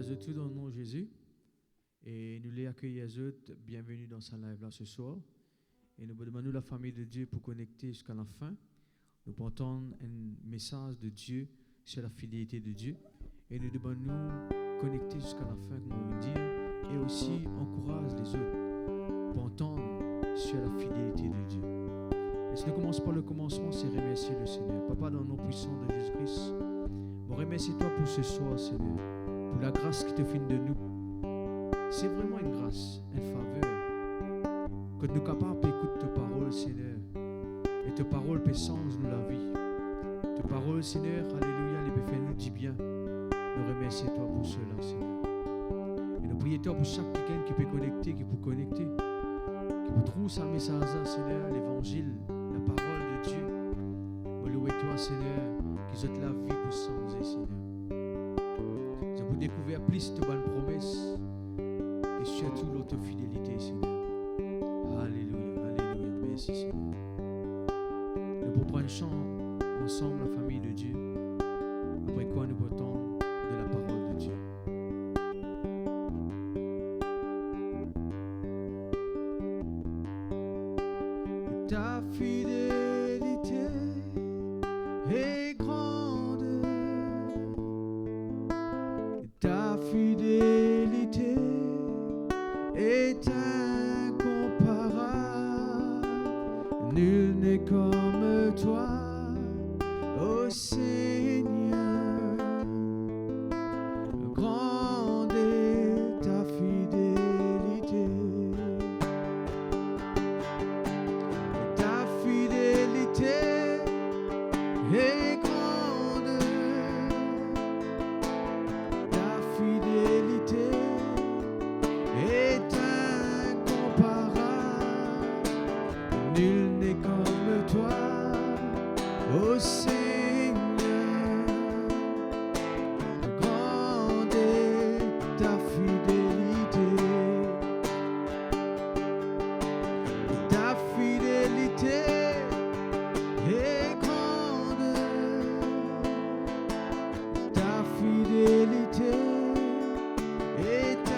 Nous tout dans le nom de Jésus et nous les accueillons bienvenue dans sa live là ce soir et nous demandons la famille de Dieu pour connecter jusqu'à la fin. Nous portons un message de Dieu sur la fidélité de Dieu et nous demandons connecter jusqu'à la fin comme on dit et aussi encourage les autres pour entendre sur la fidélité de Dieu. Et si nous commençons par le commencement, c'est remercier le Seigneur. Papa, dans le nom puissant de Jésus-Christ, je remercie toi pour ce soir, Seigneur, pour la grâce qui te fait de nous. C'est vraiment une grâce, une faveur, que nous sommes capables d'écouter ta ta parole peut changer nous la vie. Ta parole, Seigneur, alléluia, elle peut faire nous du bien. Nous remercions toi pour cela, Seigneur. Et nous prions toi pour chaque quelqu'un qui peut connecter, qui peut connecter, qui peut trouver sa message, Seigneur, l'évangile, la parole de Dieu. Nous louons toi, Seigneur, qui ôte la vie pour changer, Seigneur. Nous avons découvert plus de bonnes promesses et surtout notre fidélité, Seigneur. Alléluia, alléluia, merci, Seigneur. Nous pouvons prendre chant ensemble, la famille de Dieu, après quoi nous portons de la parole de Dieu. Ta fidélité est grande, ta fidélité est incomparable, nul n'est comme toi, ô Seigneur. Grande est ta fidélité. Ta fidélité est grande. Ta fidélité est incomparable. Nul n'est comme toi, ô Seigneur. Grande est ta fidélité. Ta fidélité est grande. Ta fidélité est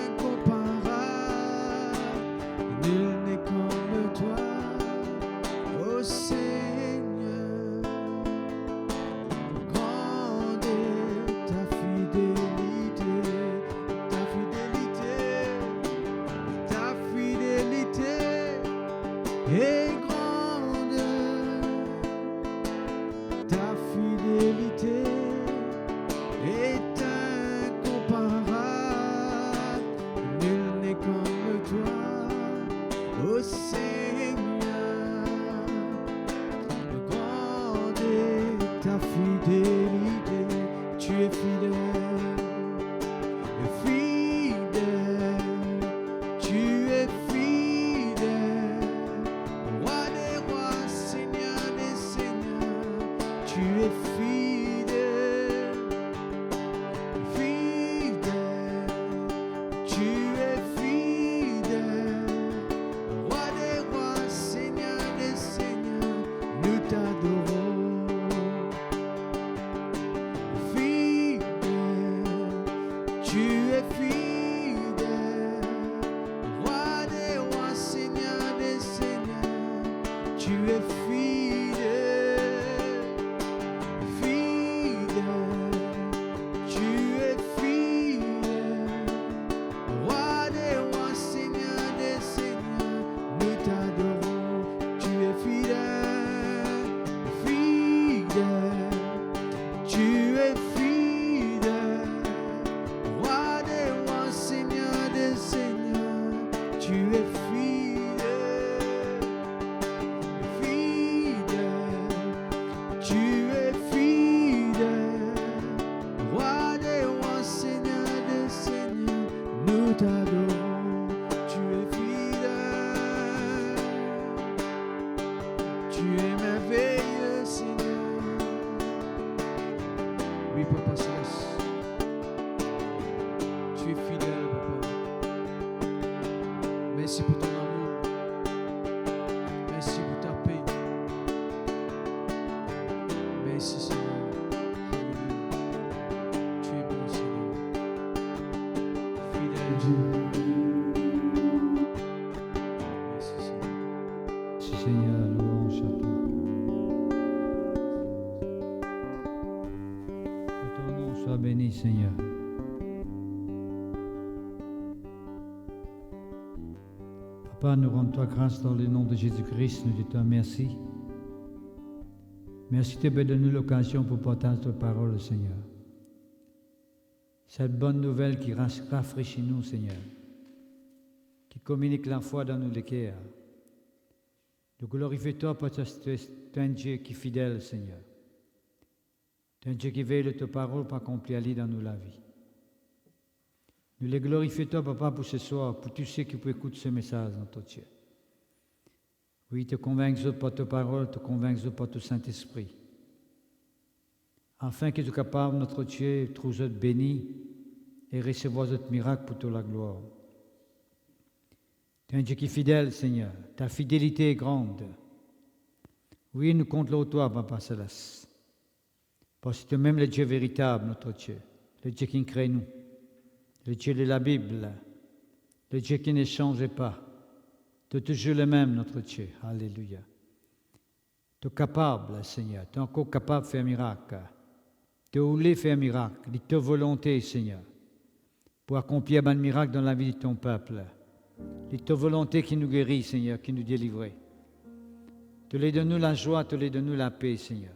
incomparable. Nul n'est comme toi, ô Seigneur. Grande est ta fidélité. Ta fidélité, ta fidélité est grande. Ta fidélité est incomparable. Nul n'est comme toi, ô Seigneur. Grande est ta fidélité. Tu es fidèle, fidèle. Tu es fidèle, roi des rois, Seigneur des seigneurs. Tu es fidèle, fidèle. Tu es fidèle, roi des rois, Seigneur des seigneurs. Nous t'adorons. Fidèle, tu es fidèle, roi des rois, Seigneur des seigneurs. Tu es fidèle, fidèle. Tu es fidèle, roi des rois, Seigneur des seigneurs. Nous t'adorons. Tu es fidèle, fidèle. Tu es fidèle, roi des rois, Seigneur des seigneurs. Tu es fidèle, fidèle. Tu es fidèle, roi des rois, Seigneur des seigneurs. Nous t'adorons. Tu es fidèle. Tu es merveilleux, Seigneur. Oui, Papa Céleste. Tu es fidèle, Papa. Merci pour ton amour. Merci pour ta paix. Merci, Seigneur. Alléluia. Tu es bon, Seigneur. Fidèle Dieu. Merci, Seigneur. Si Seigneur, louange à toi. Que ton nom soit béni, Seigneur. Papa, nous rendons-toi grâce dans le nom de Jésus-Christ. Nous disons merci. Merci de me donner l'occasion pour partager ta parole, Seigneur. Cette bonne nouvelle qui rafraîchit nous, Seigneur. Qui communique la foi dans nos cœurs. Nous glorifions toi parce que tu es un Dieu qui est fidèle, Seigneur. Tu es un Dieu qui veille de ta parole pour accomplir dans nous la vie. Nous les glorifions toi, Papa, pour ce soir, pour tous ceux qui peuvent écouter ce message, notre Dieu. Oui, te convaincre par ta parole, te convaincre par ton Saint-Esprit. Afin que tu sois capable, notre Dieu, de trouver béni et recevoir notre miracle pour toute la gloire. Tu es un Dieu qui est fidèle, Seigneur. Ta fidélité est grande. Oui, nous comptons toi, Papa Céleste. Parce que tu es même le Dieu véritable, notre Dieu. Le Dieu qui crée nous. Le Dieu de la Bible. Le Dieu qui ne change pas. Tu es toujours le même, notre Dieu. Alléluia. Tu es capable, Seigneur. Tu es encore capable de faire un miracle. Tu voulais faire un miracle. De ta volonté, Seigneur. Pour accomplir un miracle dans la vie de ton peuple. De ta volonté qui nous guérit, Seigneur, qui nous délivre. Tu les donnes-nous la joie, tu les donnes-nous la paix, Seigneur.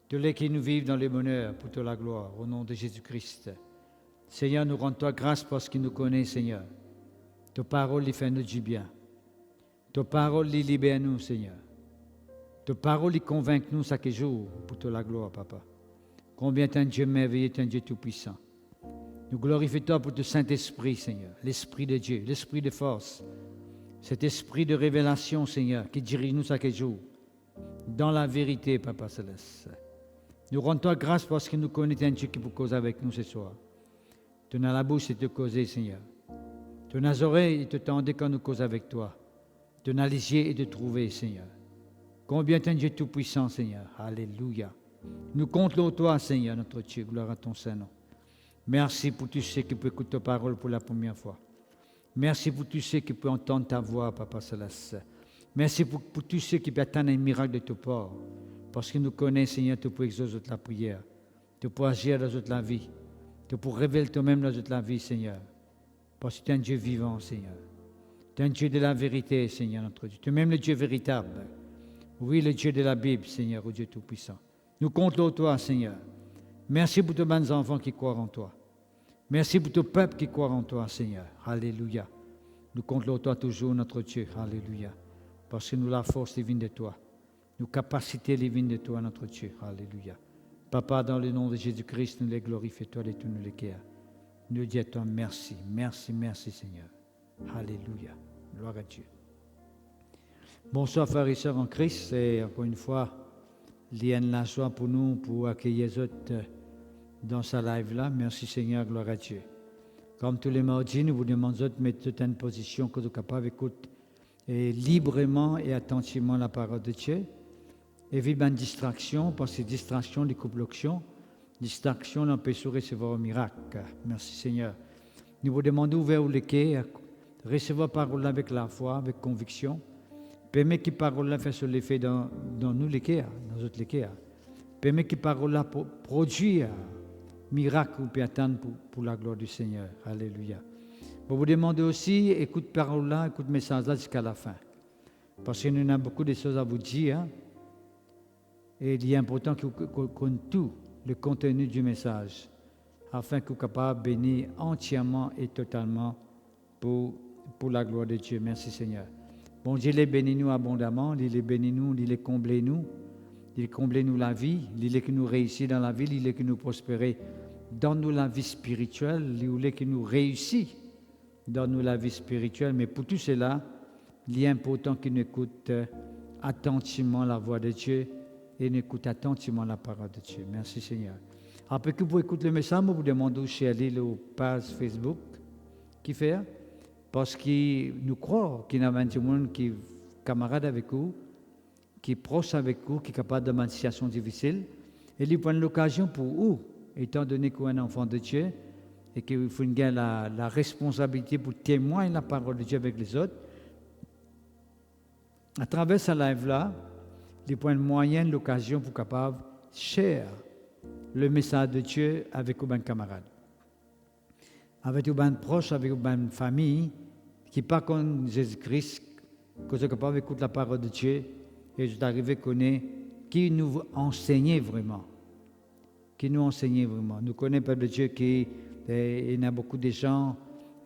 Tu les qui nous vivent dans le bonheur pour toute la gloire, au nom de Jésus-Christ. Seigneur, nous rendons-toi grâce parce qu'il nous connaît, Seigneur. Ta parole lui fait nous du bien. Ta parole lui libère nous, Seigneur. Ta parole lui convainc nous chaque jour pour toute la gloire, Papa. Combien tu es un Dieu merveilleux, tu es un Dieu tout-puissant. Nous glorifions toi pour ton Saint-Esprit, Seigneur, l'Esprit de Dieu, l'Esprit de force, cet Esprit de révélation, Seigneur, qui dirige nous chaque jour, dans la vérité, Papa Céleste. Nous rendons-toi grâce parce que nous connaissons un Dieu qui peut causer avec nous ce soir. Tu as la bouche et te causer, Seigneur. Tu as les oreilles et te tendre quand nous causons avec toi. Tu as les yeux et te trouver, Seigneur. Combien tu es un Dieu tout-puissant, Seigneur. Alléluia. Nous comptons toi, Seigneur, notre Dieu. Gloire à ton Saint-Nom. Merci pour tous ceux qui peuvent écouter ta parole pour la première fois. Merci pour tous ceux qui peuvent entendre ta voix, Papa Céleste. Merci pour tous ceux qui peuvent attendre un miracle de ta part. Parce que nous connaissons, Seigneur, tu peux exaucer la prière. Tu peux agir dans toute la vie. Tu peux révéler toi-même dans toute la vie, Seigneur. Parce que tu es un Dieu vivant, Seigneur. Tu es un Dieu de la vérité, Seigneur, notre Dieu. Tu es même le Dieu véritable. Oui, le Dieu de la Bible, Seigneur, au Dieu Tout-Puissant. Nous comptons toi, Seigneur. Merci pour tous les enfants qui croient en toi. Merci pour tout peuple qui croit en toi, Seigneur. Alléluia. Nous comptons toi toujours, notre Dieu. Alléluia. Parce que nous la force divine de toi. Nous capacités divines de toi, notre Dieu. Alléluia. Papa, dans le nom de Jésus-Christ, nous les glorifions, toi et tous nous les guères. Nous disons à toi merci, merci, merci, Seigneur. Alléluia. Gloire à Dieu. Bonsoir, frères et sœurs en Christ. Et encore une fois, il y a la joie pour nous, pour accueillir les autres dans sa live-là. Merci, Seigneur. Gloire à Dieu. Comme tous les mardis, nous vous demandons de mettre toute une position que vous êtes capable d'écouter librement et attentivement la parole de Dieu. Évitez une distraction, parce que distraction, les coupe l'action. Distraction l'empêche de recevoir un miracle. Merci Seigneur. Nous vous demandons ouvert les quais, recevoir la parole avec la foi, avec conviction. Permettez que la parole fasse l'effet dans nous les quais, dans autres les quais. Permettez que la parole produise miracle ou peut attendre pour la gloire du Seigneur. Alléluia. Vous vous demandez aussi, écoute parole là, écoute message là jusqu'à la fin. Parce que nous avons beaucoup de choses à vous dire. Et il est important que vous connaissiez tout le contenu du message, afin que vous soyez capable de bénir entièrement et totalement pour la gloire de Dieu. Merci Seigneur. Bon Dieu, il bénit nous abondamment, il bénit nous, il comble nous, il comble nous la vie, il est que nous réussissons dans la vie, il est que nous prospérons dans nous la vie spirituelle, il est que nous réussissons dans nous la vie spirituelle. Mais pour tout cela, il est important qu'il écoute attentivement la voix de Dieu et n'écoute attentivement la parole de Dieu. Merci Seigneur. Après que vous écoutez le message, je vous demande aussi d'aller sur la page Facebook qui fait, parce que nous croyons qu'il y a des gens qui sont camarades avec vous, qui sont proches avec vous, qui sont capables de une situation difficile, et ils prennent l'occasion pour vous, étant donné qu'on est un enfant de Dieu, et qu'il faut gagner la responsabilité pour témoigner la parole de Dieu avec les autres. À travers ce live-là, les points moyens, l'occasion pour capable de share le message de Dieu avec vos camarades, avec vos proches, avec vos familles qui pas comme Jésus-Christ, que vous êtes capable d'écouter la parole de Dieu et vous arrivez à connaître qui nous enseignait vraiment. Qui nous enseignait vraiment. Nous connaissons le peuple de Dieu qui, il y a beaucoup de gens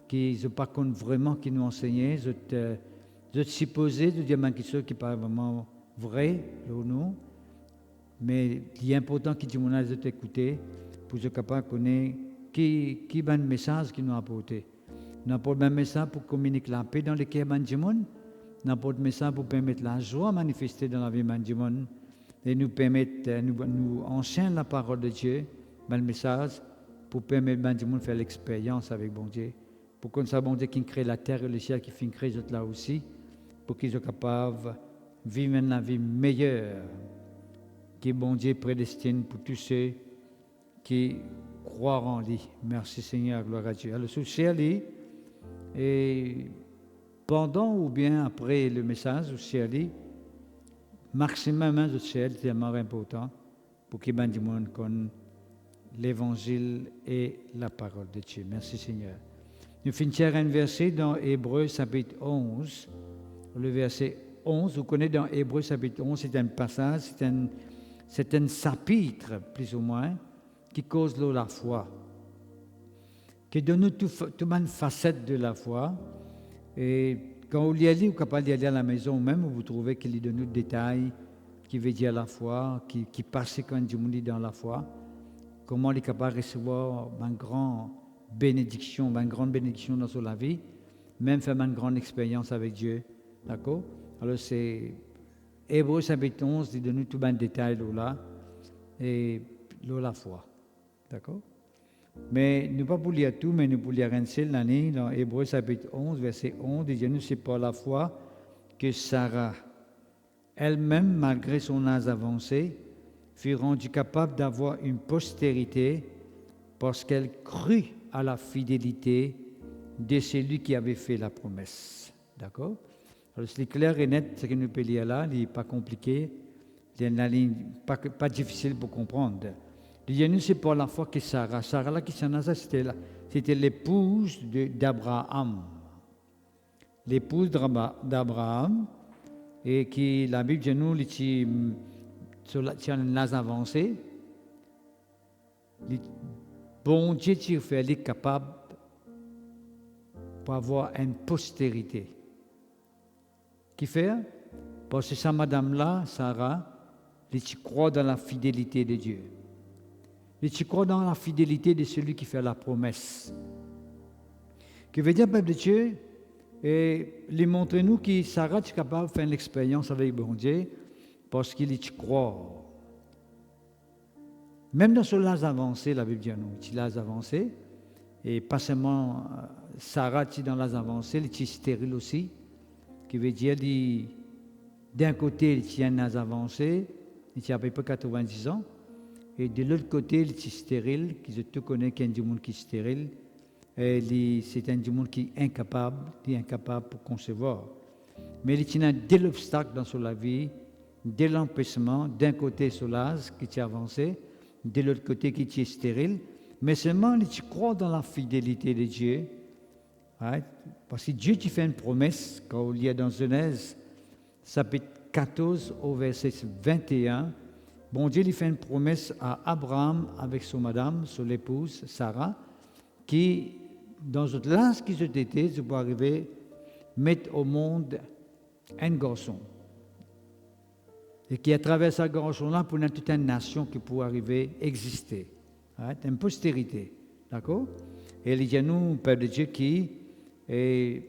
qui ne pas compte vraiment qui nous enseignaient. de supposer, de dire quelque chose qui n'est pas vraiment vrai, ou non, mais il est important que tout le monde ait écouté pour être capable de connaître qui est le message qu'il nous a apporté. Nous avons un message pour communiquer la paix dans le cœur du monde, nous avons un message pour permettre la joie manifester dans la vie du monde, et nous permettre, nous enchaîner la parole de Dieu, le message, pour permettre du monde de faire l'expérience avec bon Dieu, pour qu'on sache bon Dieu qui crée la terre et le ciel, qui fait créer d'autres là aussi, pour qu'ils soient capables de vivre une vie meilleure, qui bon Dieu prédestine pour tous ceux qui croient en lui. Merci Seigneur, gloire à Dieu. Alors, sous ciel, et pendant ou bien après le message, au ciel, maximum de ciel, c'est tellement important pour qu'il y ait du monde connaisse l'évangile et la parole de Dieu. Merci Seigneur. Nous finissons un verset dans Hébreux chapitre 11. Le verset 11, vous connaissez dans Hébreux chapitre 11, c'est un passage, c'est un chapitre, plus ou moins, qui cause la foi, qui donne toute une facette de la foi. Et quand vous lisez, vous êtes capable d'y aller à la maison même, vous trouvez qu'il y donne des détails qui veut dire la foi, qui passe quand Dieu nous dit dans la foi, comment il est capable de recevoir une grande bénédiction dans sa vie, même faire une grande expérience avec Dieu. D'accord? Alors c'est Hébreux chapitre 11, il donne tout un détail là, et là la foi. D'accord? Mais nous ne pouvons pas lire tout, mais nous pouvons lire un seul l'année, dans Hébreux chapitre 11, verset 11, il dit nous, c'est par la foi que Sarah, elle-même, malgré son âge avancé, fut rendue capable d'avoir une postérité parce qu'elle crut à la fidélité de celui qui avait fait la promesse. D'accord? Alors, c'est clair et net ce que nous pouvons lire là, il n'est pas compliqué, il y a une ligne pas difficile pour comprendre. Il dit, nous, c'est pour la foi que Sarah, là, qui s'en a, c'était l'épouse d'Abraham. L'épouse d'Abraham, et qui, la Bible dit, nous, sur l'âge avancé, bon Dieu, tu fait, elle est capable pour avoir une postérité. Qui fait? Parce que sa madame-là, Sarah, elle croit dans la fidélité de Dieu. Elle croit dans la fidélité de celui qui fait la promesse. Qui veut dire, peuple de Dieu, et lui montre-nous que Sarah est capable de faire l'expérience avec bon Dieu parce qu'il y croit. Même dans ce l'âge avancé, la Bible dit nous, c'est l'âge avancé, et pas seulement Sarah est dans l'âge avancé, elle est stérile aussi, qui veut dire d'un côté, il y a un âge avancé, il y a à peu près 90 ans, et de l'autre côté, il est stérile, qui je te connais qu'il y a du monde qui est stérile, et c'est un du monde qui est incapable pour concevoir. Mais il y a dès l'obstacle dans sa vie, dès l'empêchement, d'un côté sur l'âge qui est avancé, de l'autre côté qui est stérile, mais seulement tu crois dans la fidélité de Dieu. Right? Parce que Dieu te fait une promesse, quand il y a dans Genèse, chapitre 14 au verset 21, bon Dieu lui fait une promesse à Abraham avec son madame, son épouse, Sarah, qui, dans l'âge qu'ils ont été, je peux arriver à mettre au monde un garçon. Et qui, à travers ce garçon-là, pour toute une nation qui pourrait arriver à exister. Right? Une postérité. D'accord? Et il y a nous, Père de Dieu, qui, et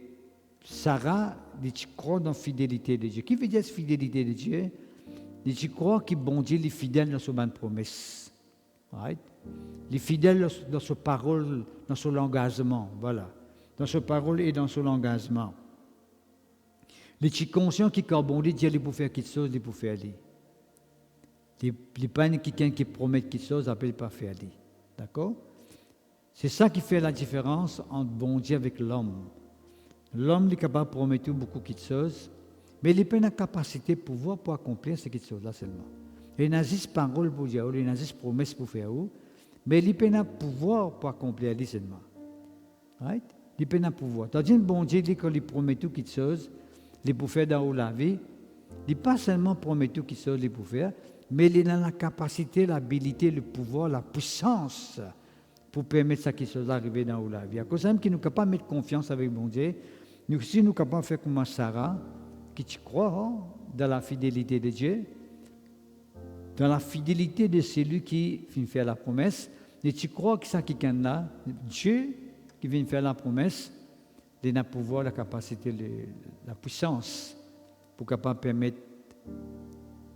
Sarah, dit croit dans la fidélité de Dieu. Qui veut dire la fidélité de Dieu? Dit croit que bon Dieu est fidèle dans son promesse. Right? Il est fidèle dans sa parole, dans son engagement. Voilà. Dans sa parole et dans son engagement. Il est conscient que quand bon Dieu il peut faire quelque chose, il peut faire. Il n'est pas quelqu'un qui promet quelque chose, il ne peut pas faire. D'accord? C'est ça qui fait la différence entre bon Dieu avec l'homme. L'homme est capable de promettre beaucoup de choses, mais il n'a pas la capacité de pouvoir pour accomplir ces choses-là seulement. Il n'a pas parole pour dire, il n'a pas promesse pour faire, mais il n'a pas le pouvoir pour accomplir seulement. Right? Il n'a pas le pouvoir. Tandis que bon Dieu dit qu'il promet toutes choses, il peut faire dans la vie, il n'a pas seulement promet toutes choses il peut faire, mais il a la capacité, l'habilité, le pouvoir, la puissance pour permettre ça qui soit arrivé dans la vie. À cause de ça, nous sommes capables de mettre confiance avec bon Dieu, nous aussi nous sommes capables de faire comme Sarah, que tu crois dans la fidélité de Dieu, dans la fidélité de celui qui vient faire la promesse, et tu crois que ça qui est là, Dieu qui vient faire la promesse, il a le pouvoir, la capacité, la puissance pour capable permettre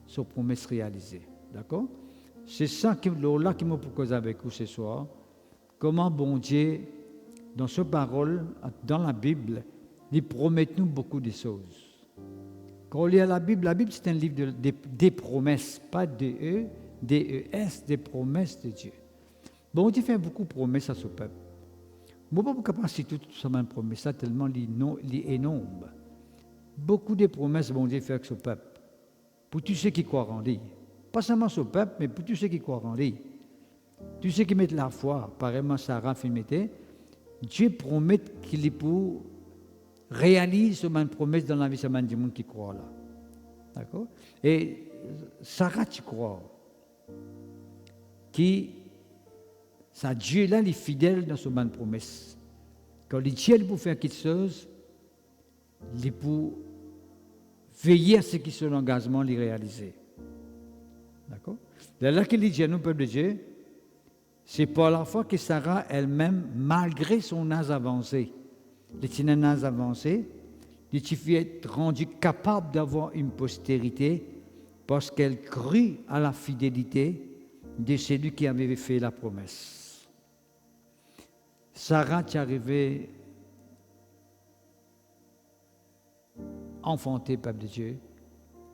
sa promesse réalisée. D'accord? C'est ça qui me propose avec vous ce soir. Comment bon Dieu, dans sa parole, dans la Bible, il promet nous beaucoup de choses. Quand on lit la Bible c'est un livre des promesses, pas des des promesses de Dieu. Bon Dieu fait beaucoup de promesses à ce peuple. Moi, je ne peux pas passer tout ça même promesse, tellement il est énorme. Beaucoup de promesses bon Dieu fait avec ce peuple. Pour tous ceux qui croient en lui. Pas seulement ce peuple, mais pour tous ceux qui croient en lui. Tous ceux qui mettent la foi, pareillement Sarah mettait, Dieu promet qu'il est pour réaliser cette promesse dans la vie du monde qui croit là. D'accord? Et Sarah, tu crois qui ça Dieu là, il est fidèle dans cette promesse. Quand il dit pour faire quelque chose, il est pour veiller à ce que son engagement l'ait réalisé. D'accord? Là qu'il dit à nous, peuple de Dieu, c'est par la foi que Sarah elle-même, malgré son âge avancé, un âge avancé, elle fut être rendue capable d'avoir une postérité parce qu'elle crut à la fidélité de celui qui avait fait la promesse. Sarah est arrivée enfanter peuple de Dieu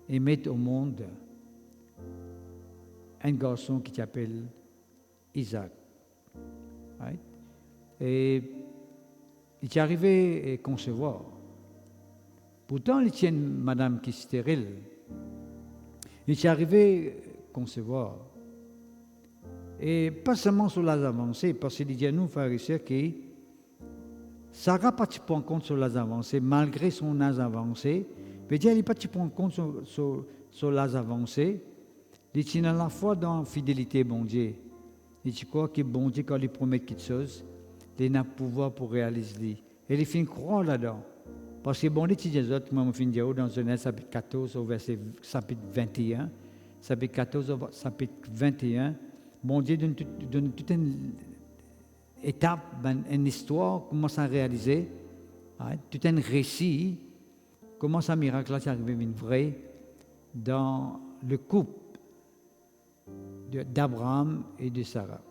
et mettre au monde un garçon qui s'appelle Isaac. Right? Et il est arrivé à concevoir. Pourtant, il tient une madame qui est stérile. Il est arrivé à concevoir. Et pas seulement sur l'âge avancé, parce qu'il dit à nous, frères et sœurs, que Sarah n'a pas pris en compte sur l'âge avancé, malgré son âge avancé. Mais Dieu n'a pas pris en compte sur l'âge avancé. Il tient à la fois dans la fidélité, bon Dieu. Et tu crois que bon Dieu, quand il promet quelque chose, il a le pouvoir pour réaliser. Et il finit croire là-dedans. Parce que bon Dieu, tu dis aux autres, moi, je finis dans Genèse chapitre 14, au verset chapitre 21. Chapitre 14, au chapitre 21. Bon Dieu donne toute une étape, une histoire, comment ça réaliser, tout un récit, comment ça miracle là est arrivé une vraie dans le couple d'Abraham et de Sarah.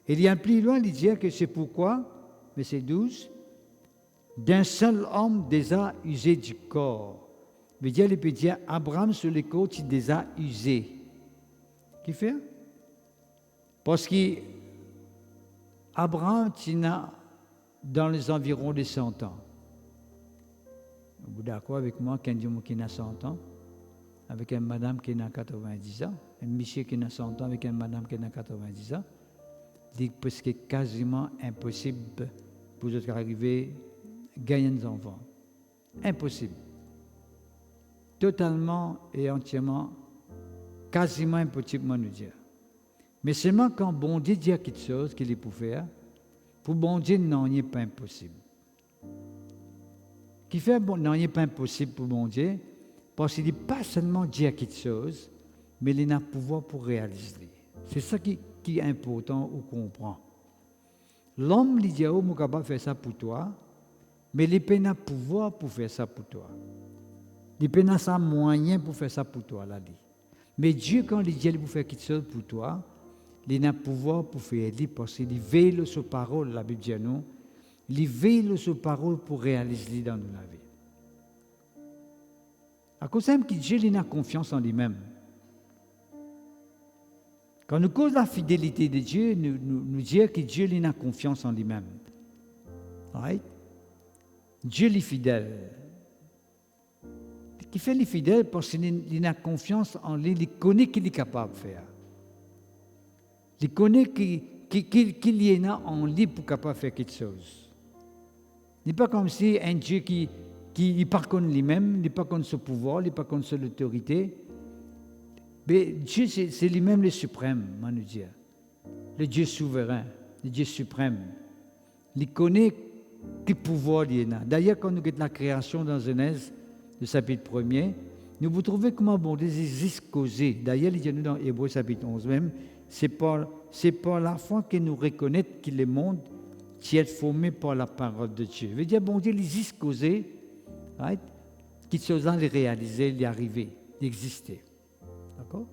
Et il y a plus loin, il dit que c'est pourquoi, verset 12, d'un seul homme déjà usé du corps. Il peut dire Abraham sur les côtes, il déjà usé. Qui fait? Parce qu'Abraham tient dans les environs de 100 ans. Vous êtes d'accord avec moi, quand dit qui a 100 ans, avec une madame qui a 90 ans, un monsieur qui a 100 ans avec une madame qui a 90 ans, dit que c'est quasiment impossible pour vous arriver à gagner des enfants. Impossible. Totalement et entièrement, quasiment impossible, moi, nous dire. Mais seulement quand bon Dieu dit quelque chose qu'il est pour faire, pour bon Dieu, non, il n'est pas impossible. Qui fait bon, non, il n'est pas impossible pour bon Dieu, parce qu'il n'est pas seulement dire quelque chose, mais il a le pouvoir pour réaliser. C'est ça qui est important ou comprend. L'homme, il dit, oh, je suis capable de faire ça pour toi, mais il n'a pas le pouvoir pour faire ça pour toi. Il n'a pas le moyen pour faire ça pour toi, là. Mais Dieu, quand il dit pour faire quelque chose pour toi, il a le pouvoir pour faire ça, parce qu'il veille sur parole, la Bible dit à nous, il veille sur parole pour réaliser dans notre vie. À cause de que Dieu il a confiance en lui-même. Quand nous causons la fidélité de Dieu, nous disons que Dieu il a confiance en lui-même. Right? Dieu est fidèle. Qui fait les fidèles parce qu'il a confiance en lui, il connaît qu'il est capable de faire. Il connaît qu'il y en a en lui pour capable de faire quelque chose. Il n'est pas comme si un Dieu qui n'est pas contre lui-même, il n'est pas contre son pouvoir, il n'est pas contre son autorité. Mais Dieu, c'est lui-même le suprême, on nous dit. Le Dieu souverain, le Dieu suprême. Il connaît quel pouvoir il y en a. D'ailleurs, quand nous regardons la création dans Genèse, le chapitre 1er, nous vous trouvez comment bon Dieu existe causé. D'ailleurs, il dit nous dans Hébreux chapitre 11 même, c'est par la foi que nous reconnaissons que le monde est formé par la parole de Dieu. Veut dire, bon Dieu, il existe causé, right? Qu'il chose les réaliser, les arriver, d'exister. D'accord?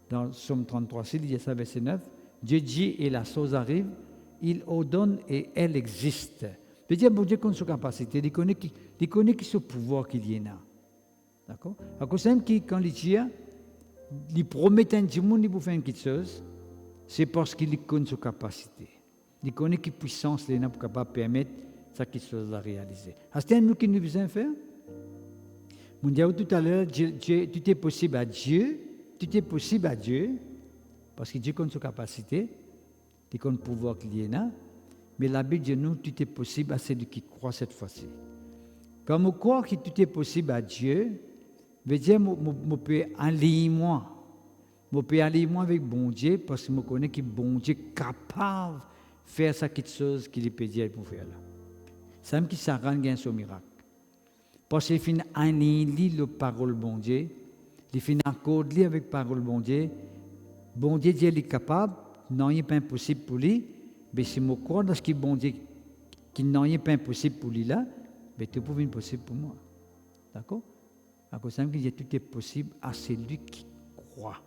Dans Psaume 33, il dit ça, verset 9, Dieu dit et la chose arrive, il ordonne et elle existe. Veut dire, bon Dieu, qu'on a sa capacité, il connaît ce pouvoir qu'il y a. D'accord? À cause même quand il dit, il promet un monde pour faire quelque chose, c'est parce qu'il connaît sa capacité. Il connaît quelle puissance il a pour capable permettre ça quelque chose à réaliser. C'est nous qui nous besoin faire. Mon Dieu, tout à l'heure, tout est possible à Dieu, parce que Dieu connaît sa capacité, il connaît le pouvoir qu'il y a, mais la Bible dit nous, tout est possible à celui qui croit cette fois-ci. Quand on croit que tout est possible à Dieu, veut dire je peux aller moi. Je peux aller moi avec bon Dieu parce que je connais que bon Dieu est capable de faire ça quelque chose qu'il peut dire pour faire là. Ça même qui ça rend son miracle. Parce qu'il finit à lire la parole bon Dieu, il finit à accorder avec la parole bon Dieu Dieu il est capable, non il n'est pas impossible pour lui, mais si je crois dans ce que bon Dieu qui n'est pas impossible pour lui là, mais tout peut être possible pour moi. D'accord? À cause de ça, tout est possible à celui qui croit.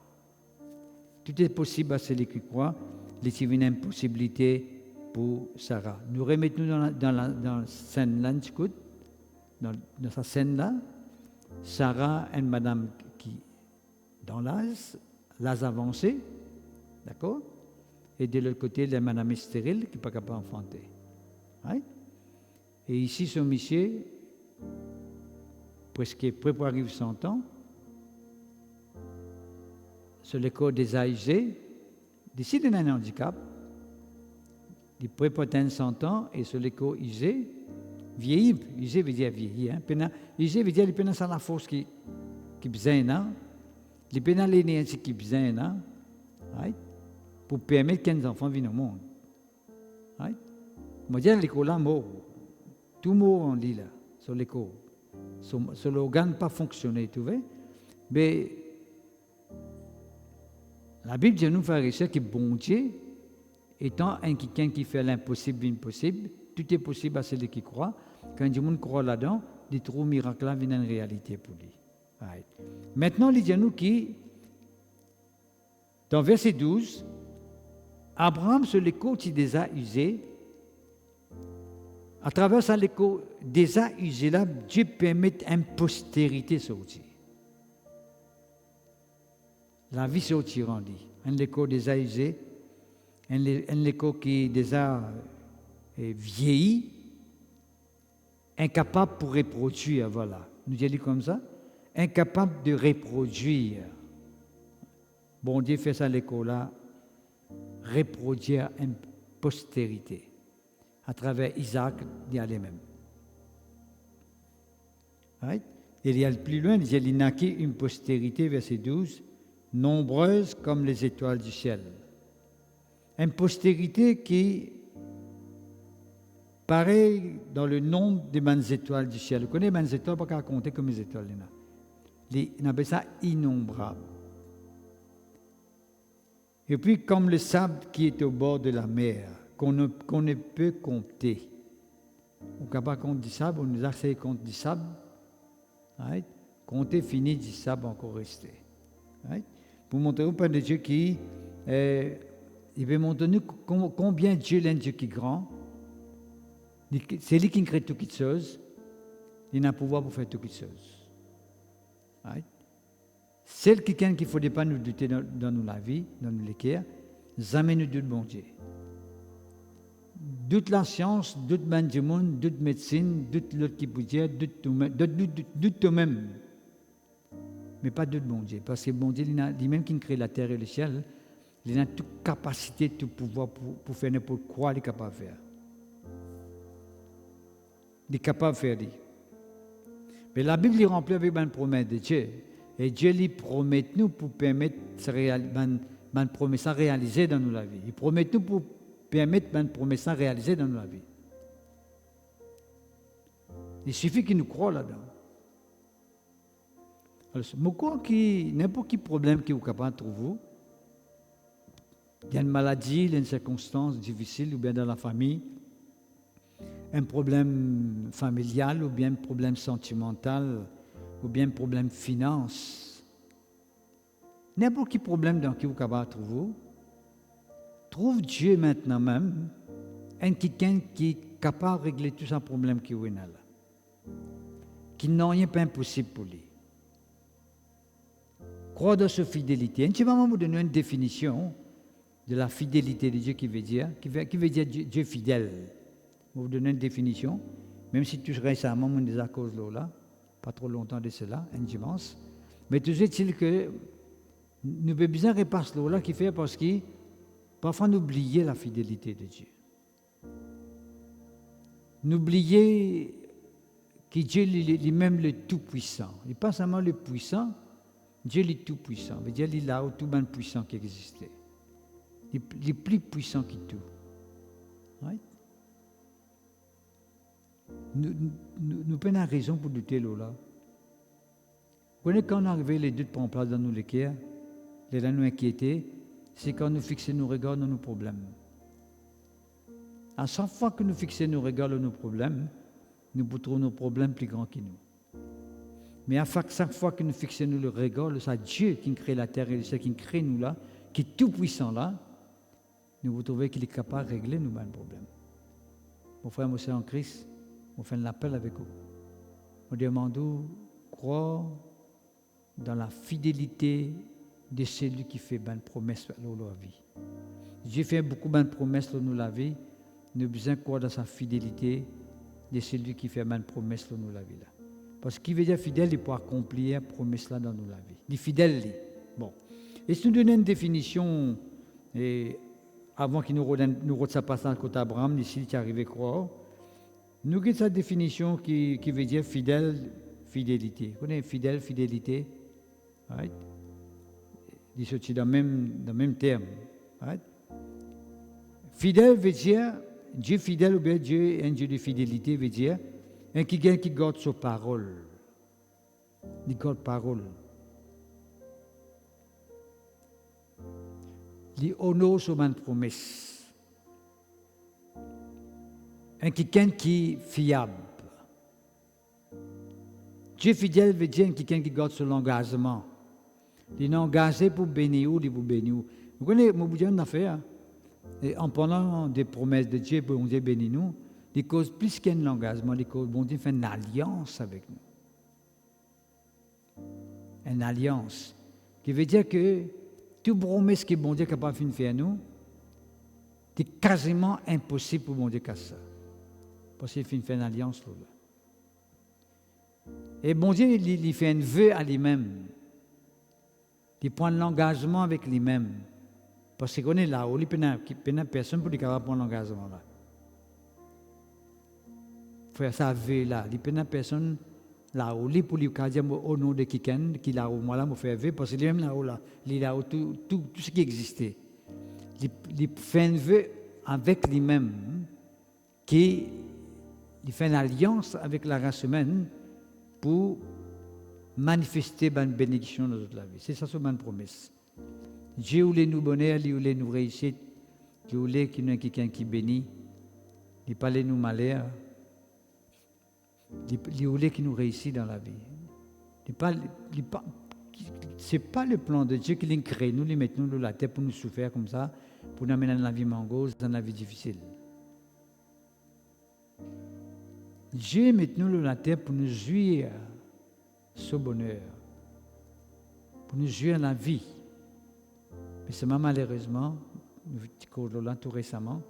Tout est possible à celui qui croit. Il y a une impossibilité pour Sarah. Nous remettons dans la scène là, dans sa scène là, Sarah est une madame qui, dans l'âge avancé, d'accord? Et de l'autre côté, la madame stérile qui n'est pas capable d'enfanter. Right? Et ici, ce monsieur, presque près pour arriver 100 ans, sur le corps des âgés, d'ici il a un handicap, il près pour atteindre 100 ans, et sur le corps âgé, vieilli, âgé veut dire vieilli, hein? Âgé veut dire qu'il a la force qui besoin, il a l'énergie qui besoin, right? Pour permettre qu'un enfant vienne au monde. Right? Moi, je dis l'école là, mort. Tout mort en lit là, sur l'école. Sur l'organe pas fonctionner, tu vois. Mais la Bible dit nous frères et sœurs que bon Dieu, étant quelqu'un qui fait l'impossible impossible, tout est possible à celui qui croit. Quand le monde croit là-dedans, il trouve miracle là, vient une réalité pour lui. Right. Maintenant, il dit nous qui, dans verset 12, Abraham sur l'écho qui déjà usé, à travers ça l'écho déjà usé là, Dieu permet une postérité sortir. La vie sortir en lui. Un écho déjà usé, un écho qui déjà vieilli, incapable pour reproduire, voilà. Nous disons comme ça, incapable de reproduire. Bon Dieu fait ça l'écho là, reproduire une postérité à travers Isaac d'y aller même. Right? Et il y a le plus loin, il naquit une postérité, verset 12, nombreuse comme les étoiles du ciel. Une postérité qui, pareil dans le nombre des étoiles du ciel. Vous connaissez les étoiles, pas qu'à compter comme les étoiles. On appelle ça innombrable. Et puis, comme le sable qui est au bord de la mer, qu'on ne peut compter. On ne peut pas compter du sable, on nous a essayé de compter du sable. Right? Compter fini du sable encore resté. Right? Pour montrer au Père de Dieu qui, il veut montrer combien Dieu est un Dieu qui est grand. C'est lui qui crée toutes choses. Il a le pouvoir pour faire toutes choses. Right? C'est quelqu'un qu'il ne faudrait pas nous douter dans la vie, dans nos cœurs, jamais nous doute bon Dieu. Doute la science, doute ben du monde, doute médecine, doute l'autre qui peut dire, doute toi-même. Mais pas doute bon Dieu, parce que bon Dieu, lui-même qui crée la terre et le ciel, il a toute capacité, tout pouvoir pour faire n'importe quoi, il est capable de faire. Il est capable de faire. Mais la Bible est remplie avec une promesse de Dieu. Et Dieu lui promet nous pour permettre une promesse à réaliser dans notre vie. Il promet nous pour permettre une promesse à réaliser dans notre vie. Il suffit qu'il nous croit là-dedans. Alors, pourquoi n'importe quel problème qui est capable de trouver, il y a une maladie, il y a une circonstance difficile, ou bien dans la famille, un problème familial, ou bien un problème sentimental, ou bien un problème finance. N'importe quel problème dans qui vous êtes capable de trouver, trouve Dieu maintenant même, quelqu'un qui est capable de régler tous ces problèmes qui est là. Qui n'a rien pas impossible pour lui. Croire dans sa fidélité. Je vais vous donner une définition de la fidélité de Dieu qui veut dire Dieu fidèle. Je vais vous donner une définition, même si tout récemment, on est à cause de là, pas trop longtemps de cela, un dimanche. Mais toujours est-il que nous avons besoin de repasser là qui fait parce que parfois nous oublions la fidélité de Dieu. Nous oublions que Dieu est même le Tout-Puissant. Il n'est pas seulement le Puissant, Dieu est le Tout-Puissant. Dieu est là où tout le puissant qui existait. Il est plus puissant que tout. Right? Nous avons raison pour douter là. Quand on arrive les deux de prendre place dans nos cœurs, les là nous inquiéter, c'est quand nous fixons nos regards dans nos problèmes. À chaque fois que nous fixons nos regards dans nos problèmes, nous trouvons nos problèmes plus grands que nous. Mais à chaque fois que nous fixons le regard, c'est Dieu qui crée la terre et le ciel, qui crée nous là, qui est tout puissant là, nous vous trouvez qu'il est capable de régler nos problèmes. Mon frère, moi, c'est en Christ, on fait un appel avec vous. On demande croire dans la fidélité de celui qui fait une promesse dans la vie. Dieu fait beaucoup de promesses dans la vie. Nous avons besoin de croire dans sa fidélité de celui qui fait une promesse dans la vie. Parce qu'il veut dire fidèle, il peut accomplir la promesse là dans la vie. Il est fidèle. Bon. Et si nous donnons une définition, et avant qu'il nous redonne sa passage côté Abraham, ici, qui est arrivé à croire, nous avons cette définition qui veut dire fidèle, fidélité. Vous connaissez fidèle, fidélité? Right? Il sortit dans le même terme. Right? Fidèle veut dire, Dieu fidèle ou bien Dieu est un Dieu de fidélité, veut dire, un qui garde sa parole. Il garde parole. Il honore sa promesse. Un quelqu'un qui est fiable. Dieu fidèle veut dire quelqu'un qui garde son engagement. Il est engagé pour bénir ou pour bénir. Vous connaissez, moi, vous dites une affaire. Et en parlant des promesses de Dieu, pour Dieu bénir nous, il cause plus qu'un engagement, il cause, bon Dieu fait une alliance avec nous. Une alliance. Qui veut dire que toute promesse que bon Dieu est capable de faire nous, c'est quasiment impossible pour bon Dieu faire ça. Parce qu'il fait une alliance là. Et bon Dieu, il fait un vœu à lui-même. Il prend l'engagement avec lui-même. Parce qu'on est là, il n'y a personne pour prendre l'engagement là. Il faut ça vœu là. Il n'y a personne là où pour lui dire au nom de quelqu'un qui là où moi là me fait vœu parce qu'il est même là où là, il est là où tout ce qui existait. Il fait un vœu avec lui-même qui il fait une alliance avec la race humaine pour manifester une bénédiction dans notre vie. C'est ça son promesse. Dieu voulait nous bonheur, il voulait nous réussir, il voulait qu'il y ait quelqu'un qui bénit, il parlait nous malheur, il voulait qu'il nous réussisse dans la vie. Ce n'est pas le plan de Dieu qui l'a créé, nous les mettons dans la terre pour nous souffrir comme ça, pour nous amener dans la vie mangose, dans la vie difficile. Dieu met nous dans la terre pour nous jouir ce bonheur, pour nous jouir la vie. Mais seulement malheureusement, nous là tout récemment,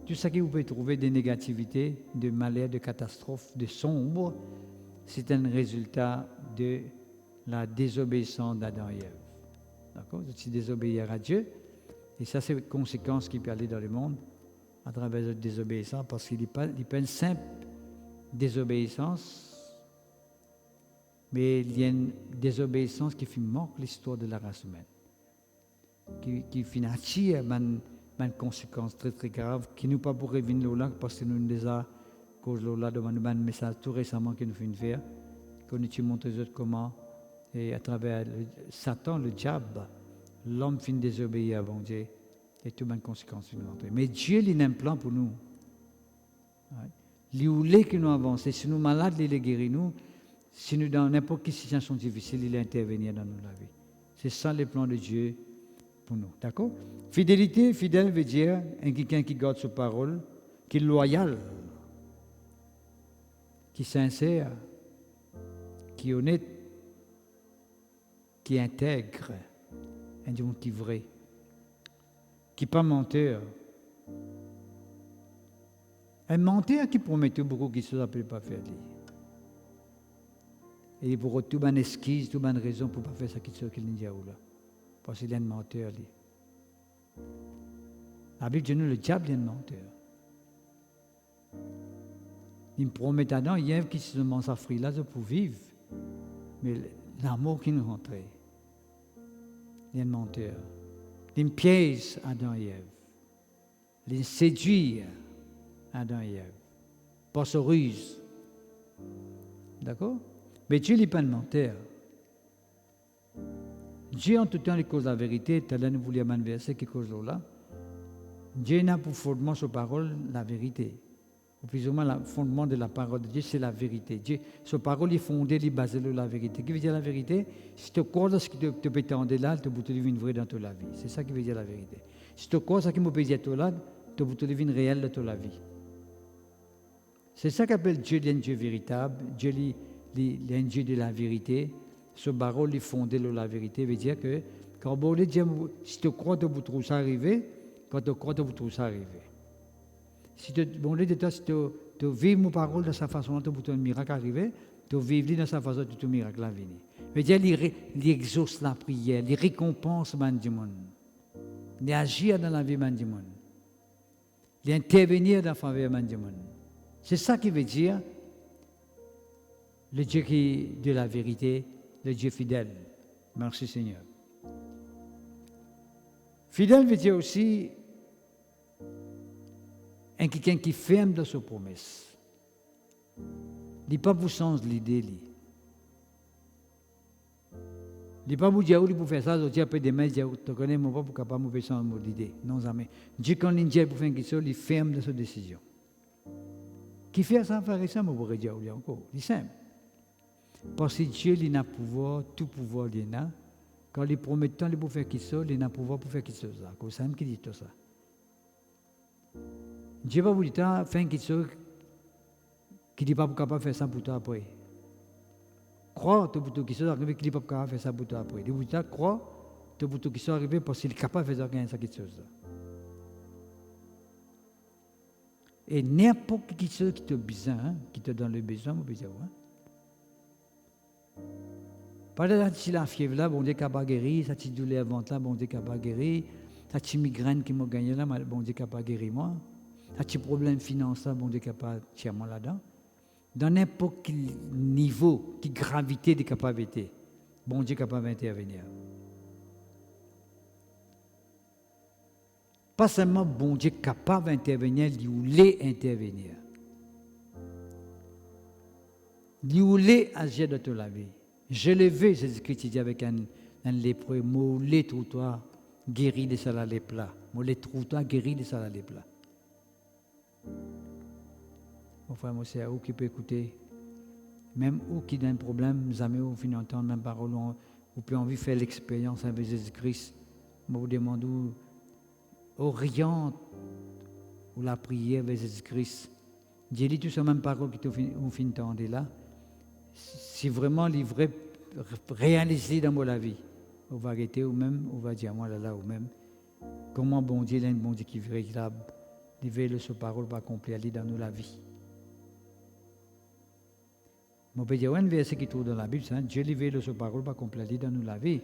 tout ce que vous pouvez trouver de négativité, de malheur, de catastrophe, de sombre, c'est un résultat de la désobéissance d'Adam et Ève. D'accord? C'est désobéir à Dieu. Et ça, c'est une conséquence qui peut aller dans le monde à travers la désobéissance, parce qu'il n'est pas une simple désobéissance, mais il y a une désobéissance qui manque l'histoire de la race humaine. Qui finit une conséquence très très grave qui nous pas pour revenir là parce que nous déjà cause là devant un message tout récemment que nous faisons faire que nous montrons les autres comment Et à travers Satan, le diable, l'homme finit désobéir à bon Dieu. Et tout bonne conséquence finit d'entrer. Mais Dieu, il a un plan pour nous. Il voulait que nous avancions. Si nous sommes malades, il les guérit nous. Si nous dans n'importe quelle situation difficile, il intervenir dans nos vie. C'est ça le plan de Dieu pour nous. D'accord? Fidélité, fidèle veut dire quelqu'un qui garde sa parole, qui est loyal, qui est sincère, qui est honnête, qui est intègre, un Dieu qui est vrai, qui n'est pas menteur. Un menteur qui promet beaucoup qui ne peut pas faire. Et il pour tout bonne esquisse, toute bonne raison pour ne pas faire ça qu'il dit là. Parce qu'il est un menteur. La Bible dit nous, le diable est un menteur. Il me promet à Adam, Ève qui se demande sa fruit là pour vivre. Mais l'amour qui nous rentrait, il est un menteur. Il piège Adam et Ève. Il séduit Adam et Ève. Par sa ruse. D'accord? Mais Dieu n'est pas un menteur. Dieu, en tout temps, il cause la vérité. Tout à l'heure, nous voulions un verset qui cause là. Dieu n'a pour fondement sa parole la vérité. Ou plus ou moins, le fondement de la parole de Dieu, c'est la vérité. Dieu, sa parole est fondée, il est basée sur la vérité. Qu'est-ce qui veut dire la vérité? Si tu crois ce qui te peut t'entendre là, tu peux te vivre une vraie dans ta vie. C'est ça qui veut dire la vérité. Si tu crois ce qui me peut dire toi là, tu peux te vivre une réelle dans ta vie. C'est ça qu'appelle Dieu, un Dieu véritable. Dieu, il est un Dieu de la vérité. Ce parole est fondé sur la vérité. Veut dire que quand on dit si tu crois que tu trouves ça arriver, quand tu crois que tu trouves ça arriver. Si tu vis mon parole de sa façon, tu peux un miracle arriver, tu vis dans sa façon, tu un miracle à venir. Veut dire il exauce la prière, il récompense le monde. Il agit dans la vie du monde. Il intervenir dans la faveur du monde. C'est ça qui veut dire le Dieu qui de la vérité, le Dieu fidèle. Merci Seigneur. Fidèle veut dire aussi quelqu'un qui ferme dans ses promesses. Il n'est pas pour sens l'idée. Il n'est pas pour dire pour faire ça, je peux demain dire tu connais mon pas pour capable de faire ça l'idée. Non jamais. Dieu quand il dit pour faire quelque chose, il ferme dans sa décision. Qui fait ça, faire ça, moi pourrais dire encore. C'est simple. Parce que Dieu, il a pouvoir, tout pouvoir, il a. Quand il promet tant, il peut faire quelque chose, il a pouvoir pour faire quelque chose. C'est ça qui dit tout ça. Dieu va vous dire, faire quelque chose qui n'est pas capable de faire ça pour toi après. Crois que quelque chose arrive qui n'est pas capable de faire ça pour toi après. Il vous dit, crois que quelque chose arrive parce qu'il est capable de faire ça quelque chose. Et n'importe qui qui te besoin, qui te donne le besoin, vous pouvez dire, pas de si la fièvre là, bon Dieu capable guérir, ça petite douleur ventre là, bon Dieu capable guérir, ça petite migraine qui m'a gagné là, bon Dieu capable guérir moi, ça petit problème financier, bon Dieu capable tirer moi là-dedans. Dans n'importe quel niveau, quelle gravité de capacité, bon Dieu capable d'intervenir. Pas seulement bon Dieu capable d'intervenir, il voulait intervenir. Il voulait agir dans toute la vie. Je l'ai vu, Jésus-Christ dit avec un lépreux, mon lait troutoir guéri de ça les plats. Mon lait troutoir guéri de ça les plats. Mon frère, moi, c'est à vous qui peut écouter. Même vous qui a un problème, jamais vous finissez d'entendre même parole, vous pouvez envie de faire l'expérience avec Jésus-Christ. Moi, vous demande où oriente ou la prière avec Jésus-Christ. J'ai dit tout ça même parole que vous finissez d'entendre là. Si vraiment livré, réalisé dans la vie, on va arrêter ou même, on va dire moi là ou même, comment bon Dieu est un bon Dieu qui est véritable, il veut sa parole va accomplir dans la vie. Je peux dire un verset qui trouve dans la Bible, c'est Dieu veut sa parole va accomplir dans la vie.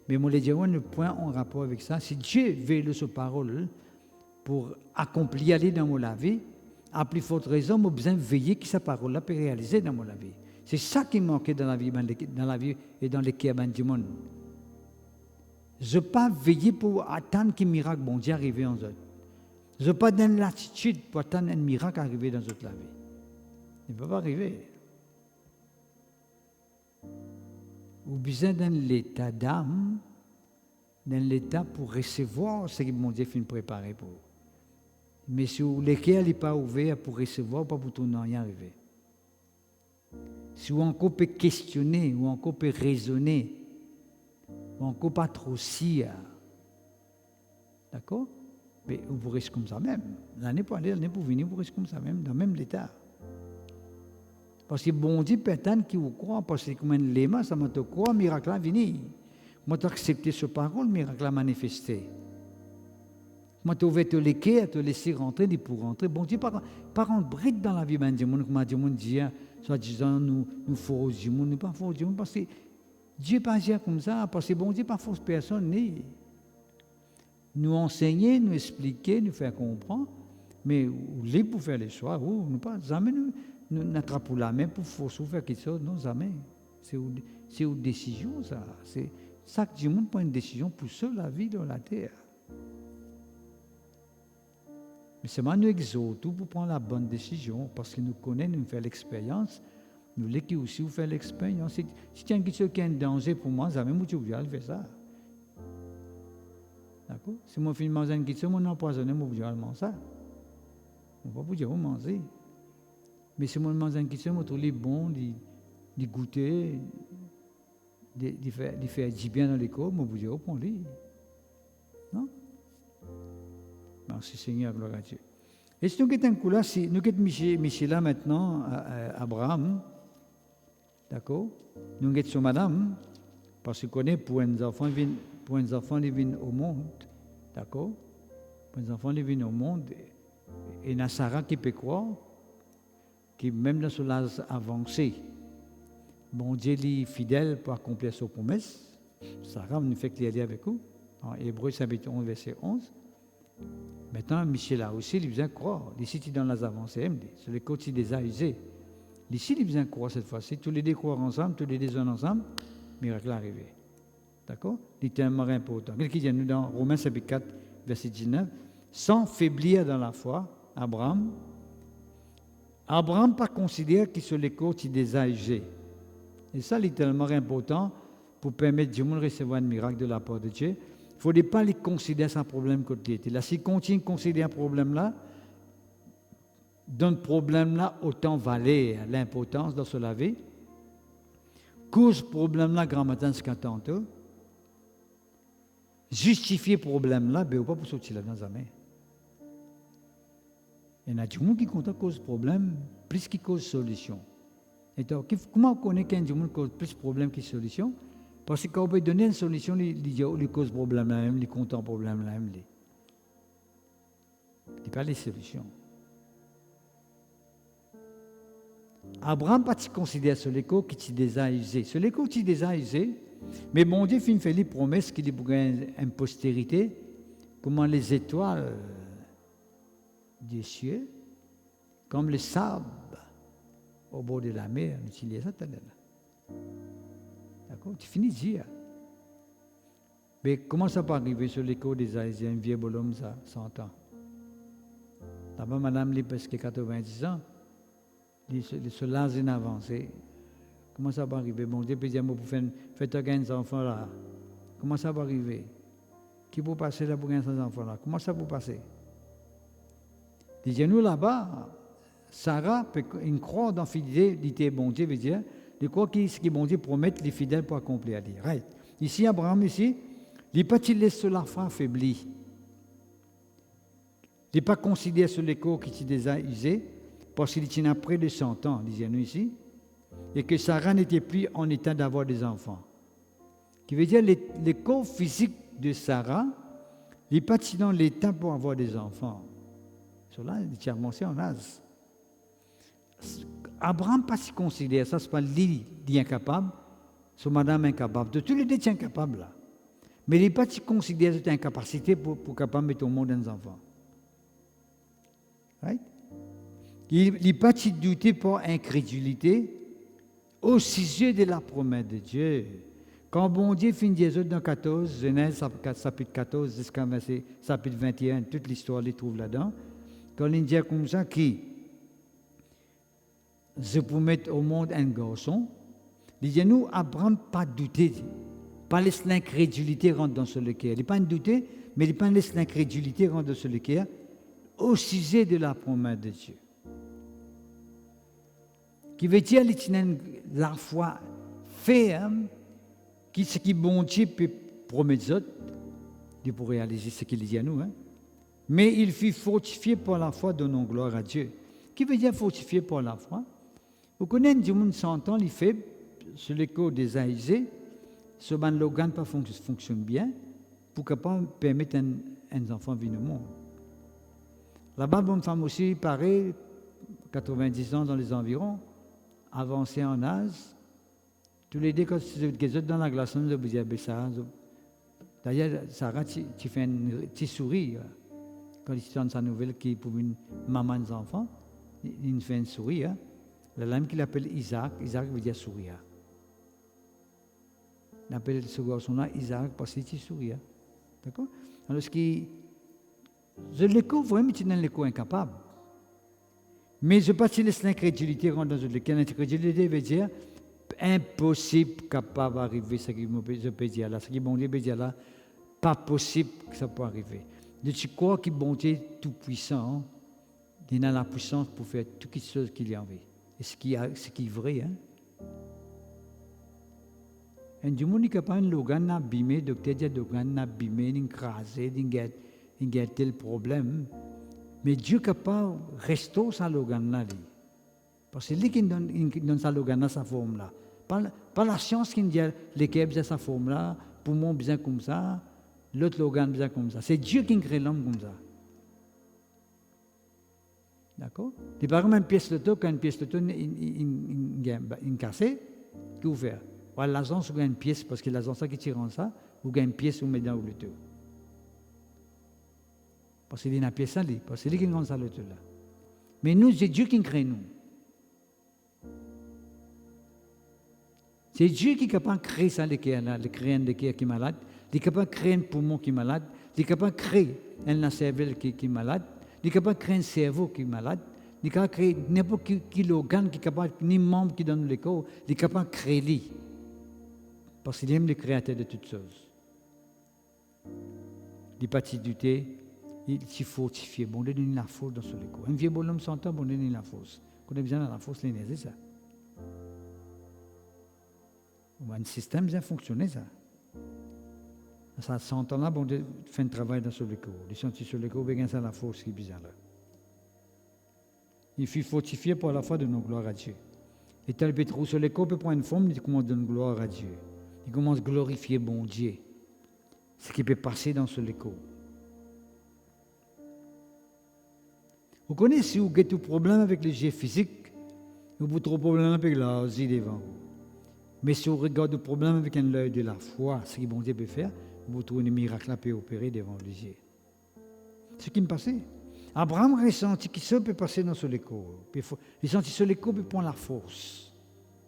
Mais je peux dire un point en rapport avec ça, si Dieu veut sa parole pour accomplir dans la vie, à plus forte raison, je besoin de veiller que sa parole là peut réaliser dans la vie. C'est ça qui manquait dans la vie et dans les cœurs du monde. Je ne veux pas veiller pour attendre qu'un miracle bon Dieu arrive en eux. Je ne veux pas donner l'attitude pour attendre un miracle arriver dans toute la vie. Il ne peut pas arriver. Ou besoin dans l'état d'âme, dans l'état pour recevoir ce que mon Dieu finit préparer pour vous. Mais si le cœur n'est pas ouvert pour recevoir, pas pour tout rien arriver. Si vous encore peut questionner, ou encore peut raisonner, ou encore pas trop sire, d'accord? Mais vous restez comme ça même. L'année pour aller, l'année pour venir, vous restez comme ça même, dans le même état. Parce que bon Dieu, personne qui vous croit, parce que comme un léma, ça m'a te croire, miracle a venu. Moi, tu as accepté ce parole, miracle a manifesté. Moi, tu as ouvert les quais, te laisser rentrer, dit pour rentrer. Bon Dieu, par rentrer bride dans la vie, ben Dieu, comme Dieu dit, soit disant, nous force du monde, nous pas force du monde, parce que Dieu pas agir comme ça, parce que bon Dieu pas force personne, ni. Nous enseigner, nous expliquer, nous faire comprendre, mais libre pour faire les choix, nous pas jamais nous n'attrapons la main pour forcer faire quelque chose, non jamais. C'est une décision, ça. C'est ça que Dieu prend une décision pour sauver la vie dans la terre. Mais c'est moi nous exhortons pour prendre la bonne décision, parce que nous connaissons, nous faisons l'expérience, nous les aussi vous faites l'expérience. Si tu as quelque chose qui est un danger pour moi, jamais moi je vais faire ça. D'accord? Si moi finis manger quelque chose, moi empoisonné, moi je vais manger ça. On va pas dire manger. Mais si moi mange quelque chose, moi trouve les bons, de goûter, de faire du bien dans l'école, moi je vais prendre les. Non? Merci Seigneur, gloire à Dieu. Et si nous sommes un coup là, si nous sommes Michel là maintenant, Abraham, d'accord? Nous sommes sur Madame, parce qu'on connaît pour un enfant qui viennent au monde, d'accord? Pour un enfant qui viennent au monde, et il y a Sarah qui peut croire, qui même dans son âge avancé, bon Dieu est fidèle pour accomplir sa promesse. Sarah nous fait qu'il y a avec vous, en Hébreu chapitre 11, verset 11. Maintenant, Michel a aussi, il vient croire. Ici, tu dans les avancées, sur les côtés des a usés. Ici, il vient croire cette fois-ci. Tous les deux croient ensemble, tous les deux sont ensemble, miracle arrivé. D'accord? C'est tellement important. Qu'est-ce qu'il dit nous dans Romains chapitre 4, verset 19? Sans faiblir dans la foi, Abraham pas considéré qu'il sur les côtés des a usés. Et ça, c'est tellement important pour permettre Dieu de recevoir un miracle de la part de Dieu. Il ne faut pas les considérer sans problème côté. Là, s'il continue de considérer un problème là, dans le problème là, autant valer l'importance de se laver. Cause problème là, grand matin, ce qu'on tente. Justifier problème là, ben, pas pour sortir là dans jamais. Il y a des gens qui comptent cause problème plus qu'il cause solution. Et donc, comment on connaît qu'un gens cause plus problème que solution? Parce que quand on peut donner une solution, il cause problème là même, il compte problème là même. Il n'y a pas les solutions. Abraham pas considère ce l'écho qui déjà usé. Ce l'écho qui déjà usé, mais bon Dieu fait les promesses qu'il pour une postérité, comment les étoiles des cieux, comme le sable au bord de la mer, on utilise ça. D'accord? Tu finis de dire. Mais comment ça peut arriver sur l'écho des Haïtiens, un vieux bonhomme, ça, 100 ans? D'abord, madame, il a presque 90 ans. Il se lance en avancé. Comment ça peut arriver? Bon Dieu peut dire, pour faire des enfants là. Comment ça peut arriver? Qui peut passer là pour gagner ces enfants là? Comment ça peut passer? Disons-nous là-bas, Sarah peut croire dans la fidélité, bon Dieu veut dire, de quoi ce que bon Dieu promet les fidèles pour accomplir. Right. Ici, Abraham, il n'est pas laissé la foi affaiblie. Il n'est pas considéré sur l'écho qui s'est déjà usé, parce qu'il tient près de 100 ans, disons-nous ici, et que Sarah n'était plus en état d'avoir des enfants. Qui veut dire le corps physique de Sarah n'est pas dans l'état pour avoir des enfants. Cela, il est avancé en âge. Abraham pas se considère, ça c'est pas lui incapable, c'est madame incapable. De tous les deux sont incapables là. Mais il n'est pas se considère cette incapacité pour capable de mettre au monde des enfants. Right? Il n'est pas se douter par incrédulité au sujet de la promesse de Dieu. Quand bon Dieu finit Jésus dans 14, Genèse chapitre 14 jusqu'à chapitre 21, toute l'histoire les trouve là-dedans. Quand il dit comme ça, qui je peux mettre au monde un garçon, Il dit à nous, Abraham, pas douter, pas laisser l'incrédulité rentrer dans ce cœur. Il n'est pas douter, mais il n'est pas laisser l'incrédulité rentrer dans ce cœur au sujet de la promesse de Dieu. Qui veut dire la foi ferme, qui ce qui bon Dieu peut promettre pour réaliser ce qu'il dit à nous. Hein? Mais il fut fortifié par la foi, donnant gloire à Dieu. Qui veut dire fortifié par la foi? Vous connaissez du monde 100 ans, il fait sur l'écho des Aïsés, ce ban Logan pas fonctionne bien, pour capable permettre un enfant de venir au monde. Là-bas, bonne femme aussi, pareil, 90 ans dans les environs, avancée en âge, tous les deux, quand vous êtes dans la glace, vous avez ça. D'ailleurs, Sarah, tu fais un petit sourire. Quand il donne sa nouvelle qui est pour une maman des enfants, il fait un sourire. La lame qu'il appelle Isaac, Isaac veut dire sourire. Il appelle ce garçon-là Isaac parce qu'il sourit. D'accord? Alors, je l'écho vraiment, tu n'es l'écho incapable. Mais je ne sais pas si l'incrédulité rentre dans l'écho. L'incrédulité veut dire impossible capable d'arriver ce que je peux dire là. Ce qui bon Dieu peut dire là, pas possible que ça peut arriver. Je crois que bon Dieu est tout puissant. Il a la puissance pour faire toutes les choses qu'il a envie. Et ce qui est vrai, hein? Et du monde qui a pas un logan abîmé, docteur dit logan abîmé, écrasé, il y a tel problème. Mais Dieu est capable de restaurer sa logan là. Parce que c'est lui qui donne sa logan à sa forme là. Pas la science qui dit l'équerre besoin sa forme là, poumon besoin comme ça, l'autre logan besoin comme ça. C'est Dieu qui crée l'homme comme ça. D'accord? Et par exemple, une pièce de taux, quand une pièce de taux est cassée, qu'est-ce que vous faites? Voilà, l'agence, vous gagnez une pièce, parce que l'agence qui tire en ça, vous gagnez une pièce, vous mettez dans le taux. Parce qu'il y a une pièce à lui, parce que c'est lui qui gagne ça le taux là. Mais nous, c'est Dieu qui crée nous. C'est Dieu qui est capable de créer ça, de créer un cœur qui est malade, il est capable de créer un poumon qui est malade, il est capable de créer un cerveau qui est malade, il est capable de créer un cerveau qui est malade, il est capable de créer n'importe quel organe qui est capable, ni membre qui donne le corps, il est capable de créer lui. Parce qu'il aime le créateur de toutes choses. Il n'est pas douter, il s'est fortifié. Bon, il donne la force dans son écho. Un vieux bonhomme s'entend, bon, il donne la force. Quand on a besoin de la force, c'est ça. Un système bien fonctionné, ça. Ça s'entend là, bon, il fait un travail dans son écho. Il sentit sur l'écho, il gagne la force qui est bizarre là. Il fut fortifié par la foi de nos gloires à Dieu. Et tel Pétrou sur l'écho peut prendre une forme, il commence à donner gloire à Dieu. Il commence à glorifier bon Dieu. Ce qui peut passer dans ce écho. Vous connaissez si vous avez tout problème avec les jeux physiques, vous avez trop de problème avec l'asile devant vous. Mais si vous regardez le problème avec un œil de la foi, ce que bon Dieu peut faire, vous trouvez un miracle à peut opérer devant les yeux. Ce qui me passait. Abraham ressentit qu'il seul peut passer dans ce écho. Il sentit ce écho peut prendre la force.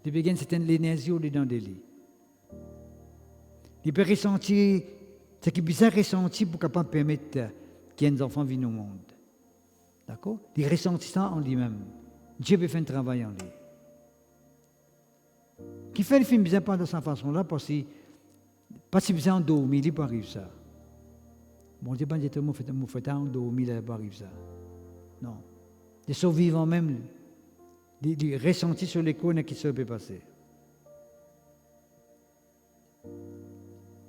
Il peut gagner cette énergie au-dedans de lui. Il peut ressentir ce qui est bizarre ressentir pour capable permettre qu'il y ait des enfants viennent au monde. D'accord? Il ressentit ça en lui-même. Dieu peut faire un travail en lui. Qui fait le film bizarre pas de cette façon-là parce que pas si bizarre en dormir, il peut arriver ça. Bon Dieu, pas dire tout le monde fait en dormir, il peut arriver ça. Non. Les survivants même, les ressentis sur les cônes qui se peut passer.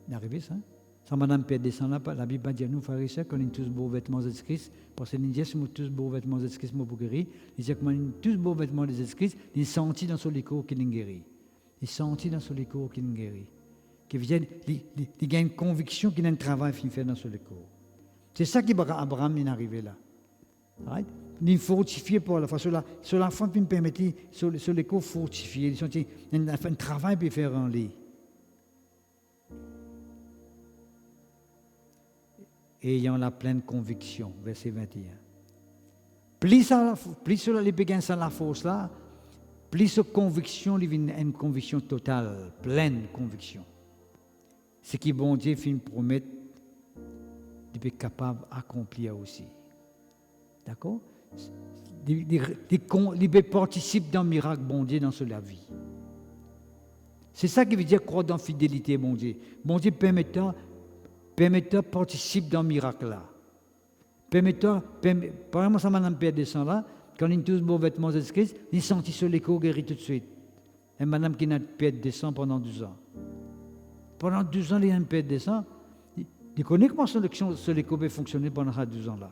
Il est arrivé ça. Ça madame Pierre descend là, la Bible dit à nous, pharisiens, qu'on a tous beaux vêtements de Christ, parce que nous disons tous beaux vêtements de Christ pour guérir. Il dit qu'on a tous beaux vêtements de Christ, il sentit dans son écho qu'il est guéri. Il sentit dans son écho qu'il est guéri. Il a une conviction qu'il a un travail qu'il fait dans son écho. C'est ça qui Abraham est arrivé là. Right? Il est fortifié par la foi. Sur la foi qui me permettait, sur l'écho fortifié, il sentit un travail pour faire en lui. Ayant la pleine conviction, verset 21. Plus sur les béguins sans la force là, plus sur conviction, il y a une conviction totale, pleine conviction. Ce qui bon Dieu fait une promesse, il est capable d'accomplir aussi. D'accord? Il peut participer dans le miracle bon Dieu dans la vie. C'est ça qui veut dire croire dans la fidélité, bon Dieu. Bon Dieu, permettant participe dans le miracle là. Par exemple, ça m'a Père descend là, quand il a tous beaux vêtements de Christ, il sentit sur l'écho guéri tout de suite. Et madame qui n'a Père descend pendant 12 ans. Pendant 12 ans, il y a un Père descend. Il connaît comment sur l'écho peut fonctionner pendant ces 12 ans là.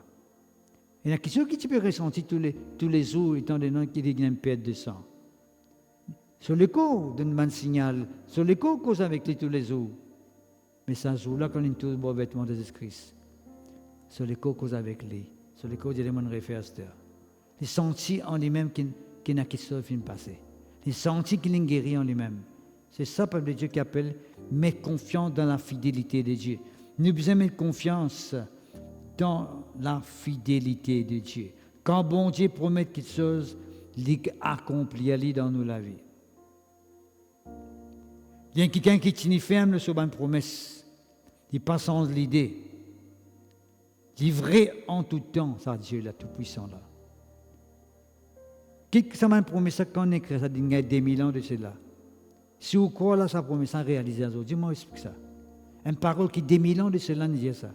Et la question qui tu peux ressentir tous les jours, étant donné qu'il y a un Père descend. Sur l'écho, donne un signal. Sur l'écho, cause avec lui tous les jours. Mais ça jour-là, quand il a tous beaux vêtements de Christ. Sur l'écho, cause avec lui. Sur l'écho, il y a des référents. Il sentit en lui-même qu'il n'a qu'une seule fin passée. Il sentit qu'il est guéri en lui-même. C'est ça, peuple de Dieu, qui appelle mettre confiance dans la fidélité de Dieu. Nous devons mettre confiance dans la fidélité de Dieu. Quand bon Dieu promet quelque chose, il accomplit dans nous la vie. Il y a quelqu'un qui tient ferme sur une promesse. Il passe sans l'idée. Livré en tout temps, ça Dieu là, tout-puissant là. Ça m'a promis ça quand on écrit ça, il y a des mille ans de cela. Si vous croyez là, ça promet ça réalisé aujourd'hui. Dis-moi, explique ça. Une parole qui des mille ans de cela nous dit ça.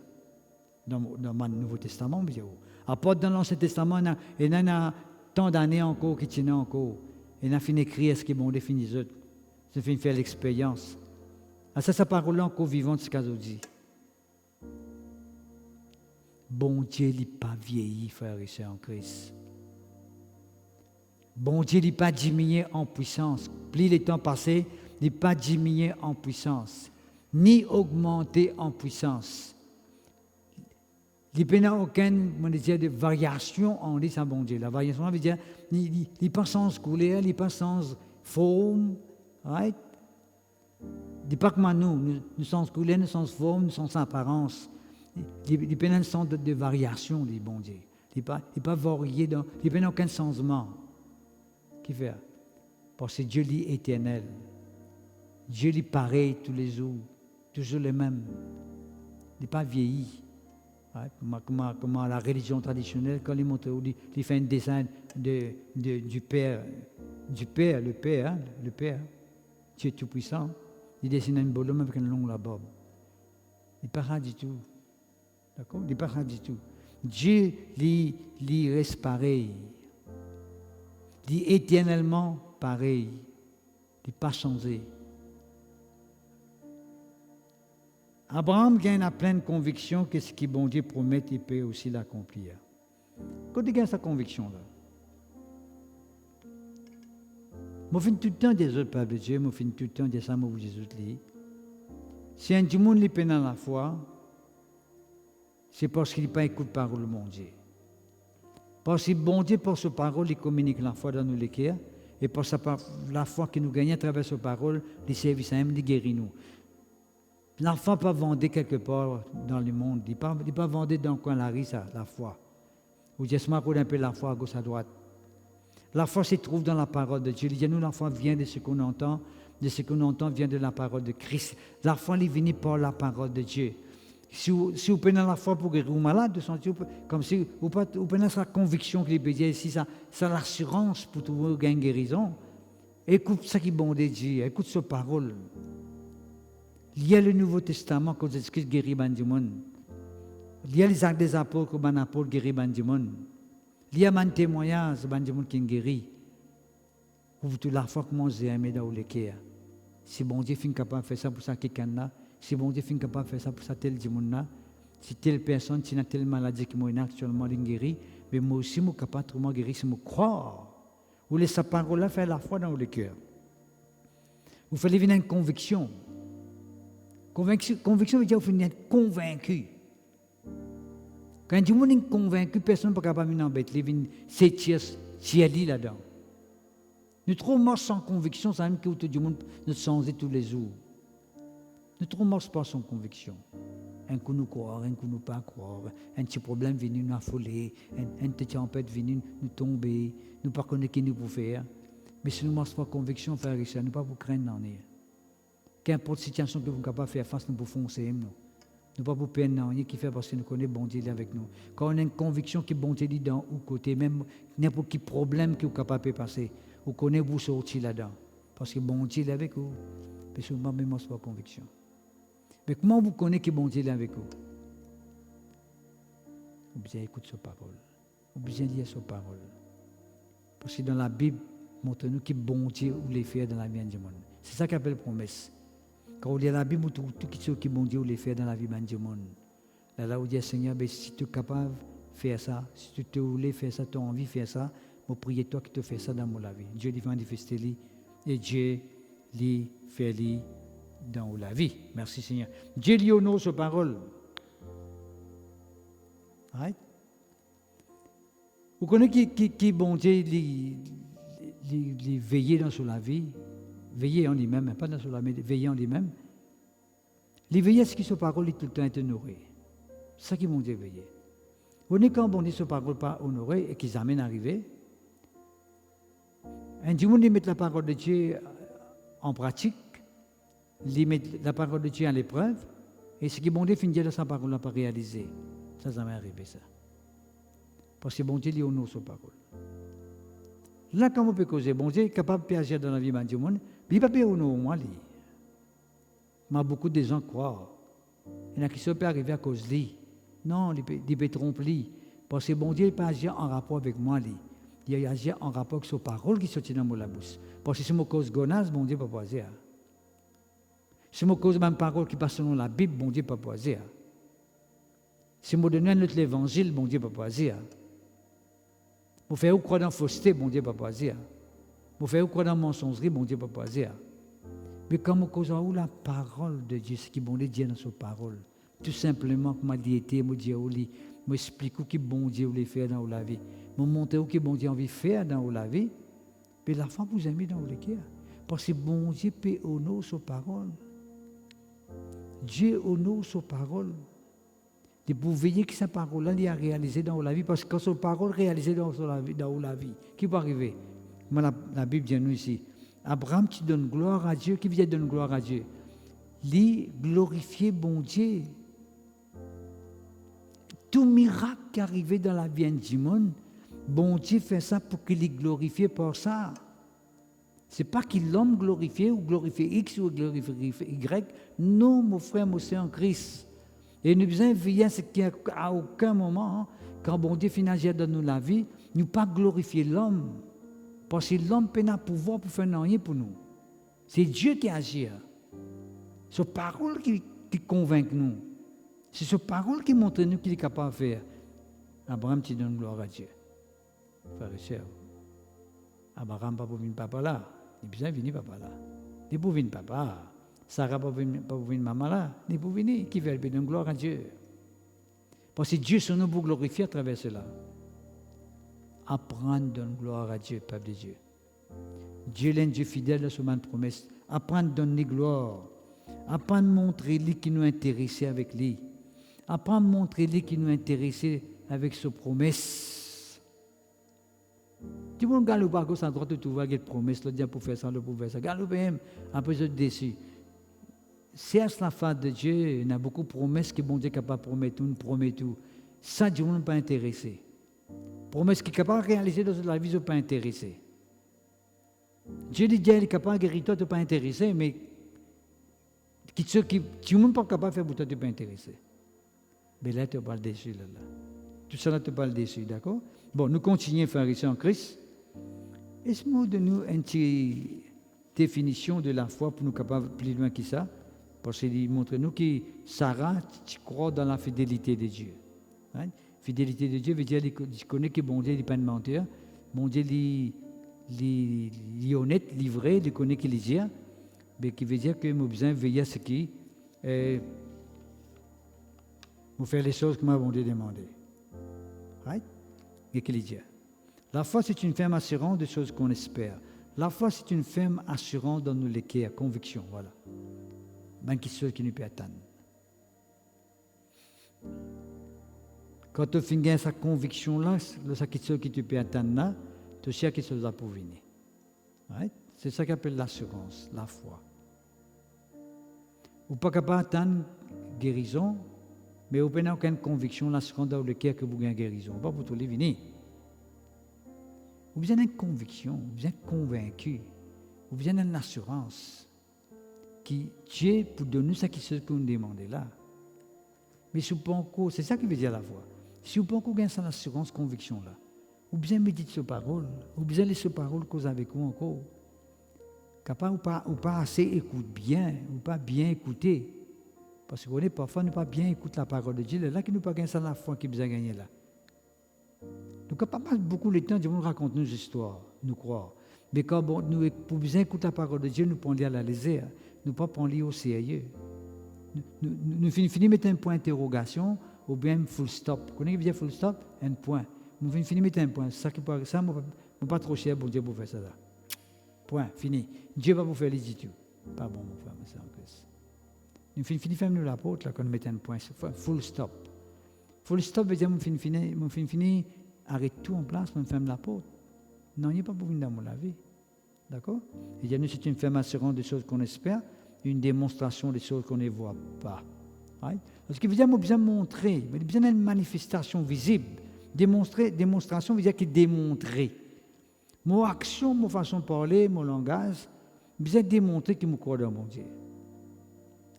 Dans le Nouveau Testament, vous à part dans l'Ancien Testament, il y a tant d'années encore qui tiennent encore. Il a fini d'écrire ce qui est bon défini. C'est fini de faire l'expérience. Ça, sa parole là encore vivante, ce qu'il dit. Bon Dieu n'est pas vieilli, frère et sœurs en Christ. Bon Dieu n'est pas diminué en puissance. Plus les temps passés, n'est pas diminué en puissance, ni augmenté en puissance. Il n'y a aucune de variation en lui, ça bon Dieu. La variation veut dire, il n'est pas sans couleur, il n'est pas sans forme. Right? Il n'est pas comme nous sans couleur, nous sans forme, nous sans apparence. Il n'y a pas un sens de variation, dit bon Dieu. Il n'est pas varié, il n'y a aucun changement. Qui fait? Parce que Dieu est éternel. Dieu est pareil tous les jours, toujours le même. Il n'est pas vieilli. Ouais, comme la religion traditionnelle, quand il fait un dessin du Père, le Père, Dieu tout-puissant, il dessine un bonhomme avec une longue barbe. Il n'est pas rare du tout. D'accord? Il n'est pas rare du tout. Dieu, il reste pareil. Il est éternellement pareil. Il n'est pas changé. Abraham gagne à pleine conviction que ce que bon Dieu promet, il peut aussi l'accomplir. Quand il gagne sa conviction-là, je fais tout le temps des autres peuples de Dieu, je fais tout le temps des ça, je vous dis autres. Si un du monde est dans la foi, c'est parce qu'il n'a pas écouté la parole de mon Dieu. Parce que bon Dieu, par sa parole, il communique la foi dans nos cœurs, et par la foi que nous gagnons à travers sa parole, il service à lui, il guérit nous. L'enfant n'est pas vendu quelque part dans le monde. Il n'est pas vendu dans le coin de la rue, ça, la foi. Ou juste un peu la foi à gauche, à droite. La foi se trouve dans la parole de Dieu. Il dit, nous, la foi vient de ce qu'on entend. De ce qu'on entend vient de la parole de Christ. La foi est venue par la parole de Dieu. Si vous prenez la foi pour guérir un malade, comme si vous prenez sa conviction qu'il peut dire ici, ça l'assurance pour trouver une guérison. Écoute ce qui est bon de Dieu. Écoute sa parole. Il y a le Nouveau Testament quand Jésus-Christ guérit du monde. Il y a les actes des apôtres quand les apôtres guérissent du monde. Il y a un témoignage du monde qui guérit. Vous toute la foi comment j'ai aimé dans le cœur. Si bon Dieu est capable de faire ça pour ça quelqu'un-là, si bon Dieu est capable de faire ça pour ça tel monde-là, si telle personne, si telle maladie qui m'a actuellement guéri, mais moi aussi, je suis capable de guérir si je crois. Vous laissez sa parole-là faire la foi dans le cœur. Vous faites venir une conviction. Conviction veut dire qu'il faut être convaincu. Quand du monde est convaincu, personne ne peut pas venir embêter. C'est tiers là-dedans. Nous trop morts sans conviction, ça même que tout le monde nous change tous les jours. Nous trop morts pas sans conviction. Un coup nous croire, un coup nous pas croire. Un petit problème venu nous affoler, un petit tempête venu nous tomber, nous pas connaître qui nous peut faire. Mais si nous ne pas conviction, frère et sœur, nous ne pas vous craindre en est. Qu'importe la situation que vous êtes capable de faire face, nous pouvons foncer. Nous ne pas vous peiner rien qui fait parce que nous connaissons bon Dieu avec nous. Quand on a une conviction que bon Dieu est dans ou côté, même n'importe quel problème que vous êtes capable de passer, vous connaissez vous sortir là-dedans. Parce que bon Dieu est avec vous. Parce que moi-même, c'est pas conviction. Mais comment vous connaissez que bon Dieu est avec vous? Vous besoin écouter sa parole. Vous besoin lire sa parole. Parce que dans la Bible, montre-nous que bon Dieu ou les faire dans la vie du monde. C'est ça qu'appelle promesse. Quand on lit la Bible, tout ce qui bon Dieu ou les faire dans la vie du monde. Là, on dit, Seigneur, si tu es capable de faire ça, si tu te voulais faire ça, tu as envie de faire ça, je prie toi qui te fais ça dans la vie. Dieu lui fait manifester et Dieu lui fait dans la vie. Merci Seigneur. Dieu lui honore sa parole. Right? Vous connaissez qui bon Dieu lui veiller dans la vie, veiller en lui-même, pas dans la vie, mais veiller en lui-même. Les veiller à ce que sa parole est tout le temps honorée. C'est ça qui bon Dieu veiller. Vous connaissez quand bon Dieu sa parole pas honorée et qu'ils amènent à arriver. Un du monde, ils mettent la parole de Dieu en pratique, ils mettent la parole de Dieu à l'épreuve, et ce qui bon Dieu finit de sa parole n'a pas réalisé. Ça m'est arrivé, ça. Parce que bon Dieu, il honore sa parole. Là, quand on peut causer, bon Dieu est capable de agir dans la vie du monde, mais il ne peut pas honorer moi. Mais beaucoup de gens croient. Il y en a qui se peuvent arriver à cause de lui. Non, il peut tromper. Parce que bon Dieu, il peut agir en rapport avec moi. Il agit en rapport avec sa parole qui sortit dans mon bouche. Parce que si je cause gonas, bon Dieu ne peut pas agir. Si je cause même parole qui passe selon la Bible, bon Dieu ne peut pas agir. Si je donne notre l'évangile, bon Dieu ne peut pas agir. Vous faites croire dans la fausseté, bon Dieu ne peut pas agir. Vous faites croire dans la mensongerie, bon Dieu ne peut pas agir. Mais quand je cause où la parole de Dieu, ce qui bon Dieu dit dans sa parole, tout simplement, comme je dis, je dis, je explique ce que bon Dieu voulait faire dans la vie. Je montre ce que bon Dieu a envie de faire dans la vie. Mais la femme vous a mis dans le cœur. Parce que bon Dieu peut honorer sa parole. Dieu honore sa parole. Et pour veiller que sa parole-là est réalisée dans la vie. Parce que quand sa parole est réalisée dans la vie, qui peut arriver? La Bible dit nous ici. Abraham qui donne gloire à Dieu, qui vient donner gloire à Dieu. Lui glorifier bon Dieu. Tout miracle qui arrive dans la vie du monde, bon Dieu fait ça pour qu'il est glorifié par ça. Ce n'est pas qu'il l'homme glorifié ou glorifié X ou glorifié Y. Non, mon frère, moi, c'est en Christ. Et nous besoin veiller ce qu'à aucun moment, quand bon Dieu finit d'agir dans nous la vie, nous pas glorifier l'homme. Parce que l'homme n'a pas pouvoir pour faire rien pour nous. C'est Dieu qui agit. C'est sa parole qui convainc nous. C'est sa parole qui montre nous qu'il est capable de faire. Abraham, tu donnes gloire à Dieu. Frère et sœur, Abraham n'a pas pour venir papa là. Il a besoin de venir papa là. Il pour venir papa. Sarah n'a pas pour venir maman là. Il pour venir. Qui veut donner gloire à Dieu. Parce que Dieu, c'est nous pour glorifier à travers cela. Apprendre à donner gloire à Dieu, peuple de Dieu. Dieu est un Dieu fidèle à son promesse. Apprendre à donner gloire. Apprendre à montrer lui qui nous intéresse avec lui. Apprendre à montrer lui qui nous intéresse avec ses promesses. Tout le monde gagne pas gauche à droite de tout voir des promesses, le diable pour faire ça, le pour faire ça. Gagne même un peu déçu. C'est la fin de Dieu, il y a beaucoup de promesses que bon Dieu est capable de promettre, nous promet tout. Ça, Dieu ne pas intéressé. Promesses qui est capable de réaliser dans la vie, ne pas intéressé. Dieu dit qu'il est capable de guérir toi, tu n'es pas intéressé, mais ceux qui ne sont pas capables de faire pour toi, tu n'es pas intéressé. Mais là, tu n'es pas déçu. Là. Tout ça, là, tu n'es pas déçu, d'accord? Bon, nous continuons, frères ici en Christ. Est-ce de nous une petite définition de la foi pour nous capables plus loin que ça? Parce qu'il montre nous que Sarah, tu crois dans la fidélité de Dieu. Hein? Fidélité de Dieu veut dire qu'il connaît que bon Dieu n'est pas un menteur. Bon Dieu est honnête, livré, il connaît qu'il est dit. Mais qui veut dire que nous avons besoin de veiller à ce qui nous faire les choses que bon Dieu demande. Right? Et qu'il est dit. La foi, c'est une ferme assurance des choses qu'on espère. La foi, c'est une ferme assurance dans nos cœurs, conviction, voilà. Même qui ceux qui ne peuvent attendre. Quand tu finis sa conviction-là, c'est ce qui te peut attendre là, tu sais que ça va pour venir. Right? C'est ça qu'on appelle l'assurance, la foi. Vous n'êtes pas capable d'attendre guérison, mais vous n'avez aucune conviction, l'assurance dans le cœur que vous avez guérison. Pas pour tous les venir. Vous avez une conviction, vous êtes convaincu, vous avez une assurance. qui Dieu pour donner ça qui ce qu'on demande là. Mais si vous pas encore, c'est ça qui veut dire la foi. Si vous pas encore gain cette assurance, conviction là, ou bien méditer sur parole, ou bien laisser parole cause avec vous encore. Capable ou pas assez écoute bien, ou pas bien écouter. Parce qu'on est parfois ne pas bien écouter la parole de Dieu, là qui nous pas gain ça la foi qui besoin gagner là. Donc pas passe beaucoup de temps, Dieu nous raconte nos histoires, nous croire. Mais quand nous pour bien écouter la parole de Dieu, nous prenons à la légère, nous pas prendre au sérieux. Nous finissons mettre un point d'interrogation ou bien full stop. Vous connaissez bien full stop? Un point. Nous finissons mettre un point. Ça qui pas ça, moi pas trop cher pour Dieu pour faire ça là. Point, fini. Dieu va vous faire les études. Pas bon, mon frère, mais c'est en Christ. Nous finissons faire nous la porte là quand nous mettons un point. Full stop. Full stop veut dire nous finissons arrête tout en place, nous ferme la porte. Non, il n'y a pas pour venir dans la vie. D'accord? Et nous, c'est une ferme assurance des choses qu'on espère, une démonstration des choses qu'on ne voit pas. Right? Parce qu'il veut dire, moi, besoin de montrer, mais besoin d'une manifestation visible. Démonstration veut dire qu'il démontrer. Mon action, mon façon de parler, mon langage, besoin de démontrer qu'il me croit dans mon Dieu.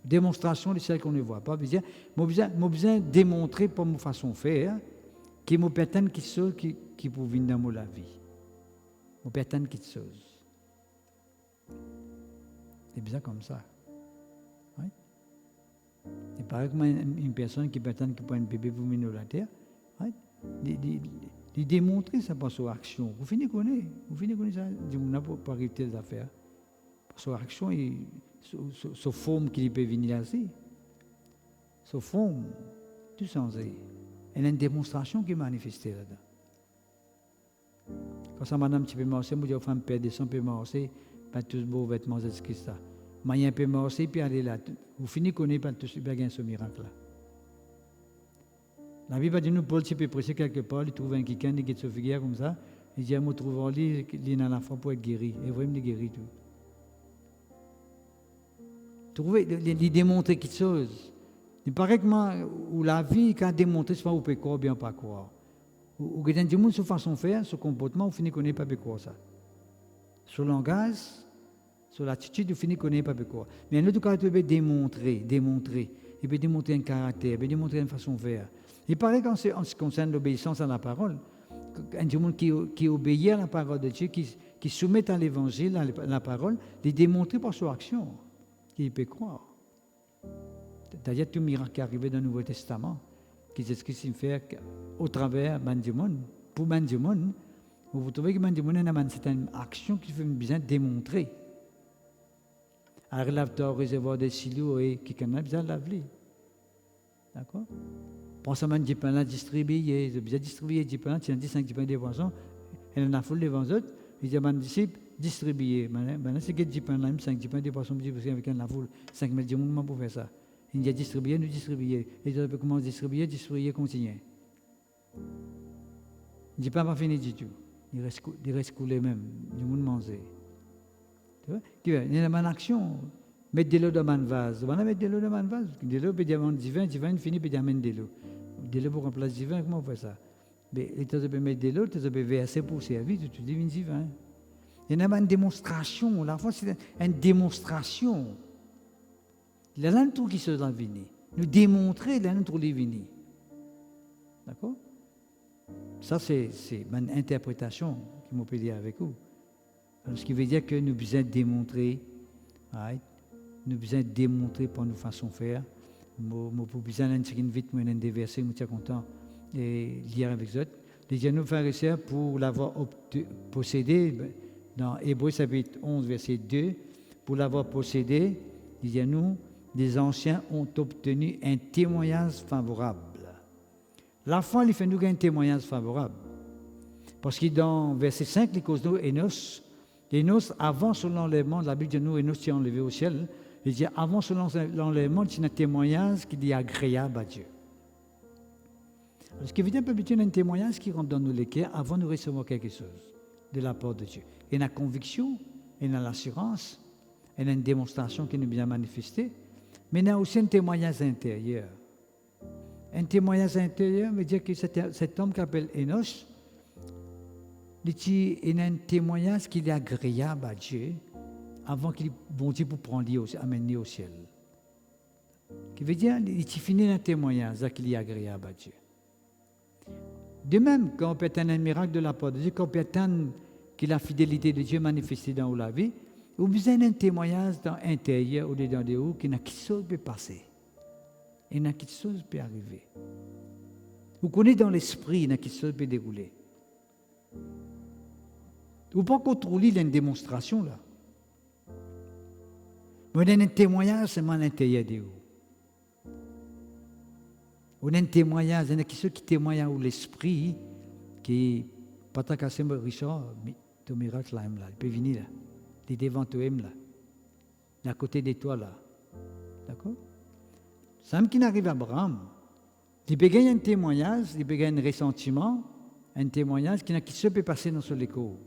Démonstration de celles qu'on ne voit pas, veut dire, moi, besoin de démontrer par mon façon de faire, qui me pertinent qui pour venir dans la vie. Me pertinent quelque chose. C'est bizarre comme ça. Oui? Il paraît que une personne qui pertinent qui prend un bébé pour venir dans la terre, oui? De démontrer ça par son action. Vous finissez connaître ça, vous n'avez pas arrivé des affaires. Par son action, sa forme qu'il peut venir là-dessus. Sa forme, tout sans elle. Il y a une démonstration qui est manifestée là-dedans. Quand ça madame tu peux marcher, moi je fais un peu de son peut marcher, pas tous beaux vêtements de Christ. Moyen peut marcher puis aller là. Vous finissez connaître pas tous bien ce miracle là. La Bible dit nous Paul tu peux prêcher quelque part, il trouve un quelqu'un qui se figure comme ça, il dit moi trouve en lui dans la foi pour être guéri, et vraiment guéri tout. Trouver lui démontrer quelque chose. Il paraît que ou la vie quand démontrer soit vous pouvez croire bien pas croire. Ou que des gens sur façon de faire, ce comportement, vous finissez connaître pas quoi ça. Sur le langage, sur l'attitude, vous finissez connaître pas quoi. Mais en tout cas, vous pouvez démontrer, il peut démontrer un caractère, il peut démontrer une façon de faire. Il paraît qu'en ce qui concerne l'obéissance à la parole, un monde qui obéit à la parole de Dieu, qui soumet à l'évangile, à la parole, il démontrer par son action qu'il peut croire. D'ailleurs, tout miracle qui est arrivé dans le Nouveau Testament, qui est ce qui s'est fait au travers du monde, pour du monde, vous trouvez que du monde c'est une action qui fait besoin de démontrer. Alors, il réservoir des silos et qui a besoin de laver. D'accord? Pensez à du pain là distribué, il a besoin de distribuer du pain, tu as dit 5 pains de poissons, et il en a foule devant eux, il dit à mon disciple, distribuer. Maintenant, c'est que du pain là, 5 pains de poissons, parce qu'avec la foule, 5 000 gens pour faire ça. Il dit distribuer, nous distribuer. Et tu peux commencer à distribuer, continuer. Il ne dit pas fini du tout. Il reste coulé même. Du monde manger. Tu vois, il y a une action. Mettre de l'eau dans un vase. On va mettre de l'eau dans un vase. De l'eau peut dire divin finit peut dire amène de l'eau. De l'eau pour remplacer divin, comment on fait ça? Mais tu peux mettre de l'eau, tu peux verser pour servir, tu divines divin. Il y a une démonstration. La foi, c'est une démonstration. Il y a un truc qui se dans venir. Nous démontrer, il y a un truc qui venir. D'accord? Ça, c'est ma interprétation qui m'a pu dire avec vous. Alors, ce qui veut dire que nous besoin démontrer, right? Nous besoin démontrer par nos façons de faire. Nous besoin d'entrer vite, moi, dans des versets, je suis content de lire avec eux. Les nous frères et sœurs, pour l'avoir possédé, dans Hébreux chapitre 11, verset 2, pour l'avoir possédé, disons-nous, les anciens ont obtenu un témoignage favorable. La foi, il fait nous un témoignage favorable. Parce que dans verset 5, il cause nous Enos, avant son enlèvement, la Bible dit nous, Enos s'est enlevé au ciel. Il dit avant son enlèvement, c'est un témoignage qui est agréable à Dieu. Alors, ce qui veut dire un témoignage qui rentre dans nos cœurs avant de recevoir quelque chose de la part de Dieu. Il y a une conviction, il y a l'assurance, il y a une démonstration qui nous vient manifester. Mais il y a aussi un témoignage intérieur. Un témoignage intérieur veut dire que cet homme qui s'appelle Enos, il a un témoignage qui est agréable à Dieu avant qu'il bon Dieu pour prendre lui amener au ciel. Qui veut dire, il finit un témoignage qu'il est agréable à Dieu. De même, quand on peut atteindre un miracle de la part de Dieu, quand on peut atteindre que la fidélité de Dieu manifestée dans la vie, on a besoin d'un témoignage dans l'intérieur ou dans des hauts qui n'a quelque chose peut passer. Et n'a quelque chose peut arriver. Vous connaissez dans l'esprit, il y a quelque chose peut dérouler. Vous ne pouvez pas contrôler une démonstration là. Mais un témoignage seulement à l'intérieur de vous. On a un témoignage, il y a quelque chose qui témoigne à l'esprit, qui pas tant qu'à Richard, mais ton miracle là, il peut venir là. Il est devant toi là, à côté de toi là. D'accord? Ça qui n'arrive à Abraham, il peut gagner un témoignage, il peut gagner un ressentiment, un témoignage qui se peut passer dans son écho.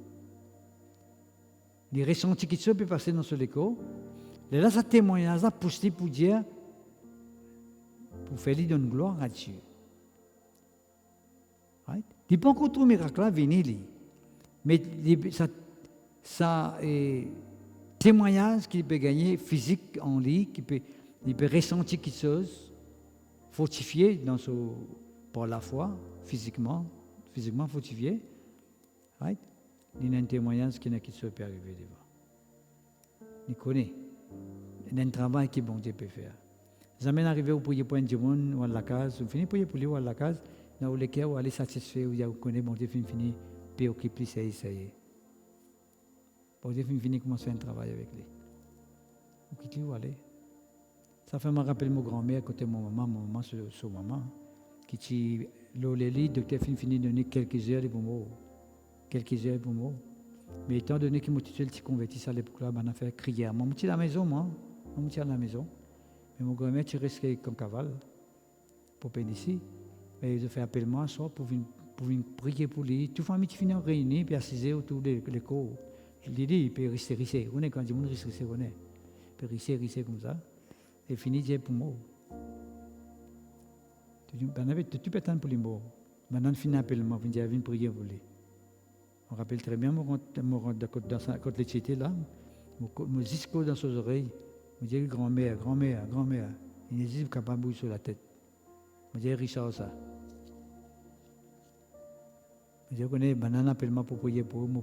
Les ressentis qui se peut passer dans son écho, là, ce témoignage a poussé pour dire, pour faire lui donner gloire à Dieu. Right? Il n'y a pas encore tout miracle à venir, mais ça témoignage qu'il peut gagner physique en lui, il peut ressentir quelque chose, fortifié par la foi, physiquement fortifié. Right? Il y a un témoignage qui peut arriver devant. Il connaît. Il y a un travail que bon Dieu peut faire. Jamais arrivé au prier pour un diamant ou à la case, vous finissez prier pour lui ou à la case, dans lequel vous allez satisfaire, vous connaissez bon Dieu fini, préoccupé, ça y est. Bon Dieu fini commence à faire un travail avec lui. Vous quittez où aller? Ça fait me rappeler mon grand-mère côté mon maman sur maman, qui dit l'olélie, docteur fini donner quelques heures pour moi. Mais étant donné que mon tuteur s'est converti à l'époque là, on a fait crier. Moi, je suis à la maison, à la maison. Mais mon grand-mère, tu restes comme cavale pour payer ici. Et je fais appel moi, soit pour venir prier pour lui. Toute famille qui finit en réunion, puis assisée autour de l'école. Je lui dis, il peut rester. On est quand il reste, on est. Il peut rester comme ça. Et fini, Dieu pour moi. Tu peux attendre pour lui. Maintenant, fini appel moi, je viens prier pour lui. On rappelle très bien, quand il était là, mon discours dans ses oreilles. Je dis grand-mère. Il n'hésite pas à bouger sur la tête. Je dis Richard ça. Je dis qu'on est banane appelle-moi pour prier pour vous,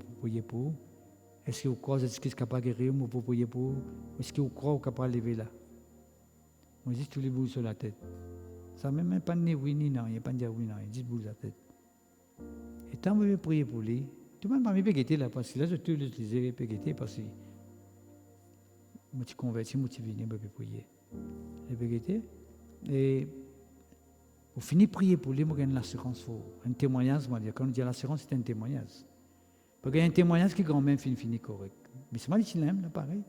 Est-ce que vous croyez que c'est capable de guérir pour prier pour vous? Est-ce que vous croyez que vous capable de lever là? Je dis tous les bouges sur la tête. Ça ne même pas ni oui ni non, il n'y a pas de dire oui non, il dit bouge la tête. Et tant que je prier pour lui, tout le monde m'a mis là parce que là je te l'utilisais parce que je suis converti, je suis venu pour prier. Et au fini de prier pour lui, je gagne l'assurance. Un témoignage, quand on dit l'assurance, c'est un témoignage. Parce qu'il y a un témoignage qui est quand même fini correct. Mais c'est moi qui l'aime, pareil.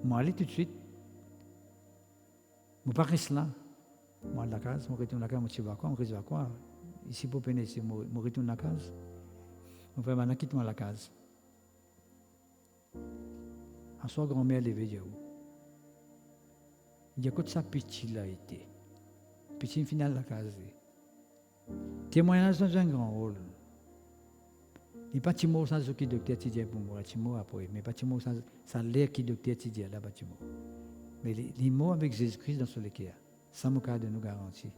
Moi, aller tout de suite. Je ne pas rester là. Moi, à la case, je retourne à la case, je vais à quoi? Ici, pour peiner, je retourne à la case. Je vais maintenant quitter à la case. En soi, grand-mère levée de où? Il y a que ça petit là été. Petit final la case. Témoignage dans un grand rôle. Il n'y a pas de mot sans ce qui docteur Tidier pour moi, il mot après, mais pas de mot sans l'air qui docteur Tidier là, pas de mot. Mais les mots avec Jésus-Christ dans ce lequel, ça me de nous garantit.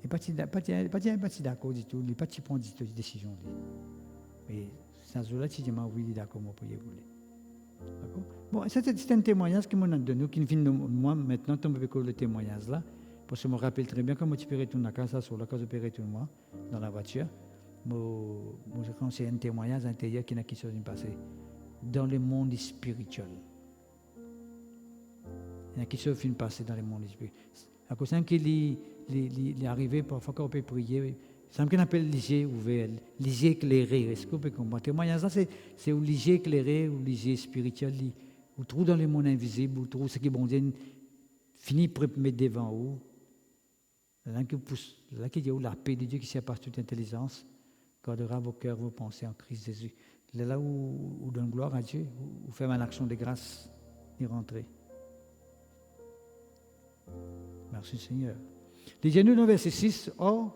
Il n'y a pas d'accord du tout, il n'y a pas de prendre de décision. Mais sans cela, si je m'en oui, d'accord, moi, pour y aller. D'accord? Bon, c'est un témoignage qui m'a donné, qui vient de moi maintenant, tu me le témoignage là, parce que je me rappelle très bien comment tu peux retourner à la casa, sur la casa, je peux retourner moi, dans la voiture. Moi, c'est un témoignage intérieur qui n'a qui se passé dans le monde spirituel. Il y a qui se fait passer dans le monde spirituel. À cause qu'il est arrivé, parfois qu'on peut prier, c'est ce qu'on appelle l'isier ouvert, l'isier éclairé. Est-ce que vous pouvez comprendre? Témoignage, c'est un l'isier éclairé ou l'isier spirituel. Vous trouvez dans le monde invisible, vous trouvez ce qui est bon Dieu fini pour mettre devant vous. Là qui dit la paix de Dieu qui surpasse toute intelligence gardera vos cœurs, vos pensées en Christ Jésus. Là où vous donnez gloire à Dieu, vous faites une action de grâce y rentrer. Merci Seigneur. Lisez-nous dans verset 6. Or,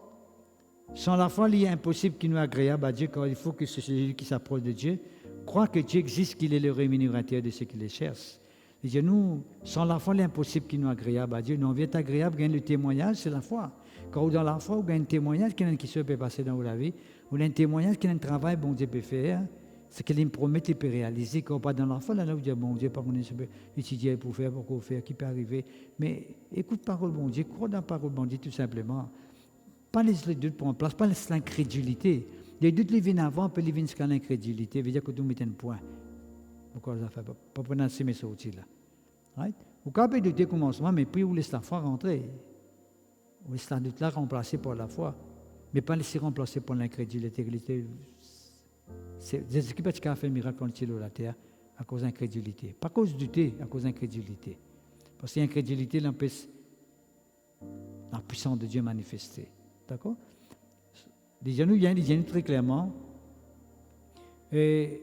sans la foi, il est impossible qu'il nous agréable à Dieu, car il faut que c'est celui qui s'approche de Dieu croire que Dieu existe, qu'il est le rémunérateur de ceux qui les cherchent. Il dit, nous, sans la foi, l'impossible qui nous est agréable à Dieu. Nous, on vient agréable, gagne le témoignage, c'est la foi. Quand vous dans la foi, vous gagnez un témoignage qui se peut passer dans la vie, ou un témoignage qui a un travail, bon Dieu peut faire, ce qu'il me promet, il peut réaliser. Quand on pas dans la foi, là, vous dites, bon Dieu, pas qu'on peut étudier pour faire, pour qu'on faire, qui peut arriver. Mais écoute parole, bon Dieu, crois dans la parole, bon Dieu, tout simplement. Pas les doutes pour en place, pas l'incrédulité. Les doutes les viennent avant, puis les viennent jusqu'à l'incrédulité. Veut dire que tout met un point. Pourquoi ça fait pas prononcer mes sorties là? Right? Vous pouvez douter au commencement, mais puis vous laissez la foi rentrer. Vous laissez la doute là remplacé par la foi, mais pas laisser remplacer par l'incrédulité. C'est ce qui peut faire un miracle quand il est sur la terre à cause d'incrédulité. Pas à cause de douter, à cause d'incrédulité. Parce que l'incrédulité l'empêche la puissance de Dieu manifestée. D'accord? Disons-nous, il y a très clairement. Et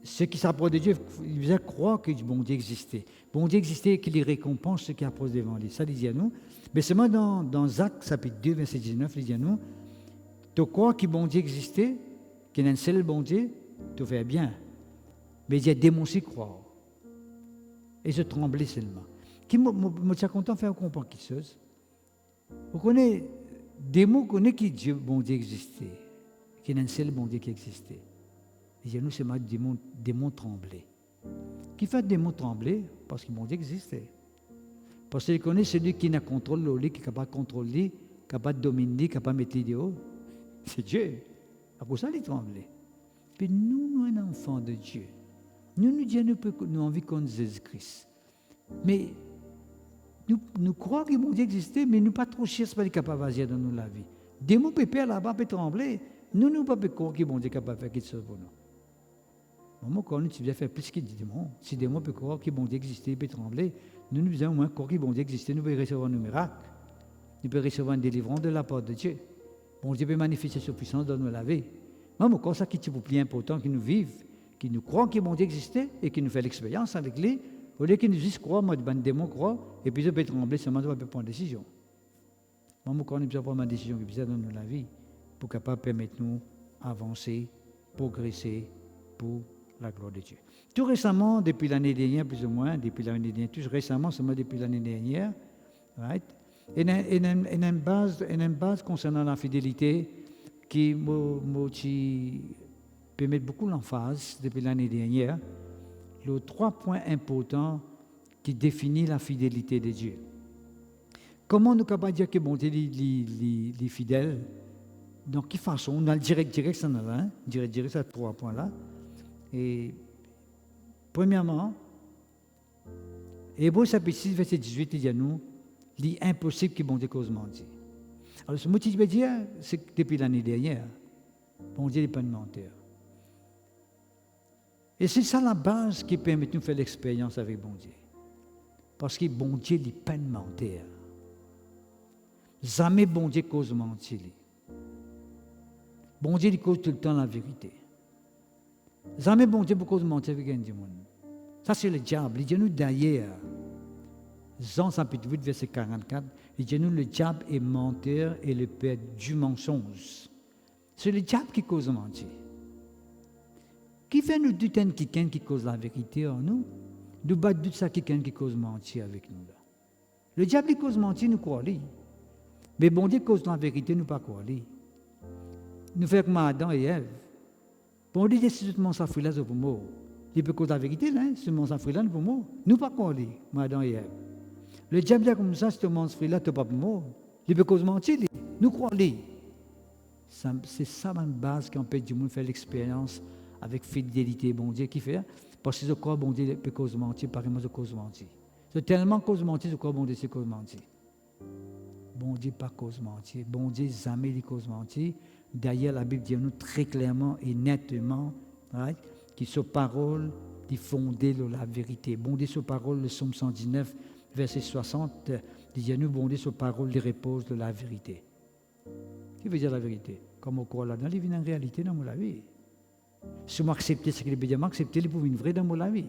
ceux qui s'approchent de Dieu, ils faisaient croire que bon Dieu existait. Bon Dieu existait et qu'il les récompense ceux qui approchent devant lui. Ça, disons-nous. Mais seulement dans Actes, chapitre 2, verset 19, disons-nous, tu crois que bon Dieu existait, qu'il y a un seul bon Dieu, tu fais bien. Mais il y a des mots qui croient. Et je tremblais seulement. Qui me tient content de faire comprendre qui chose. Vous connaissez des mots connaissent que Dieu, bon Dieu existait, qu'il y a un seul bon Dieu qui existait. Et nous, c'est des mots tremblés. Qui fait des mots tremblés? Parce que bon Dieu existait. Parce qu'il connaît celui qui n'a contrôle de lui, qui est capable de contrôler, capable de dominer, capable de mettre les hauts. C'est Dieu. À cause de ça, il tremblait. Puis nous, un enfant de Dieu. Nous Dieu, nous envie qu'on Jésus-Christ. Mais nous croyons que mon Dieu existait, mais nous pas trop cherchons pas capable d'agir dans nous la vie. Des mots pépères là-bas peuvent trembler. Nous pas croire que mon Dieu est capable de faire quelque chose pour nous. Maman, quand tu viens faire plus qu'il dit démon, si des mots peuvent croire que mon Dieu existait, il peut trembler. Nous devons au moins croire que mon Dieu existait, nous pouvons recevoir un miracle. Nous pouvons recevoir une délivrance de la part de Dieu. Bon Dieu peut manifester sa puissance dans nous la vie. Maman, quand ça qui est plus important que nous vivons, qui nous croient que mon Dieu existait et qui nous fait l'expérience avec lui, au lieu qu'il nous dise croire, moi, des démons croient, et puis je peux trembler, seulement je peux prendre une décision. Maman, quand on peut prendre une décision qui est dans la vie, pour capable permettre nous avancer, progresser pour la gloire de Dieu. Tout récemment, depuis l'année dernière, plus ou moins, depuis l'année dernière, tout récemment, seulement depuis l'année dernière, right? Il y a une base concernant la fidélité qui peut mettre beaucoup l'emphase depuis l'année dernière. Les 3 points importants qui définissent la fidélité de Dieu. Comment nous pouvons dire que bon Dieu est fidèle? Donc, quelle façon? On a le direct, ça en a un. Direct, ça 3 points-là. Et premièrement, Hébreux chapitre 6, verset 18, il dit à nous, l'impossible que bon Dieu cause mentir. Alors, ce mot que je veux dire, c'est que depuis l'année dernière, bon Dieu n'est pas de menteur. Et c'est ça la base qui permet de nous faire l'expérience avec bon Dieu. Parce que bon Dieu n'est pas de menteur. Jamais bon Dieu cause mentir. Bon Dieu il cause tout le temps la vérité. Jamais bon Dieu cause mentir avec un démon. Ça c'est le diable. Il dit nous d'ailleurs, Jean chapitre 8, verset 44, il dit nous le diable est menteur et le père du mensonge. C'est le diable qui cause mentir. Qui fait nous douter de quelqu'un qui cause la vérité en nous? Nous battons de ça quelqu'un qui cause mentir avec nous. Là. Le diable il cause mentir, nous croyons. Mais bon Dieu cause la vérité, nous ne croyons pas. Nous faisons comme Adam et Ève. Bon Dieu décide de manger sa fruit là, c'est pour moi. Il peut causer la vérité, là, si tu manges sa fruit là, c'est pour moi. Nous ne croyons pas, Adam et Ève. Le diable est comme ça, si tu manges sa fruit là, c'est pas pour moi. Il peut causer mentir, nous croyons. C'est ça la base qui empêche du monde de faire l'expérience avec fidélité, bon Dieu, qui fait. Parce que je crois bon Dieu peut cause mentir, pareillement je cause mentir. C'est tellement cause mentir, je crois bon Dieu c'est cause mentir. Bon Dieu pas cause mentir. Bon Dieu jamais dit cause mentir. D'ailleurs, la Bible dit nous très clairement et nettement, right, que sa parole est fondée sur la vérité. Bon Dieu, sa parole, le psaume 119, verset 60, dit nous, bon Dieu, sa parole repose sur la vérité. Qu'est-ce qui veut dire la vérité? Comme on croit là-dedans, il vient en réalité dans la vie. Si moi accepter ce qu'il veut dire, accepter il pour une vraie dans la vie.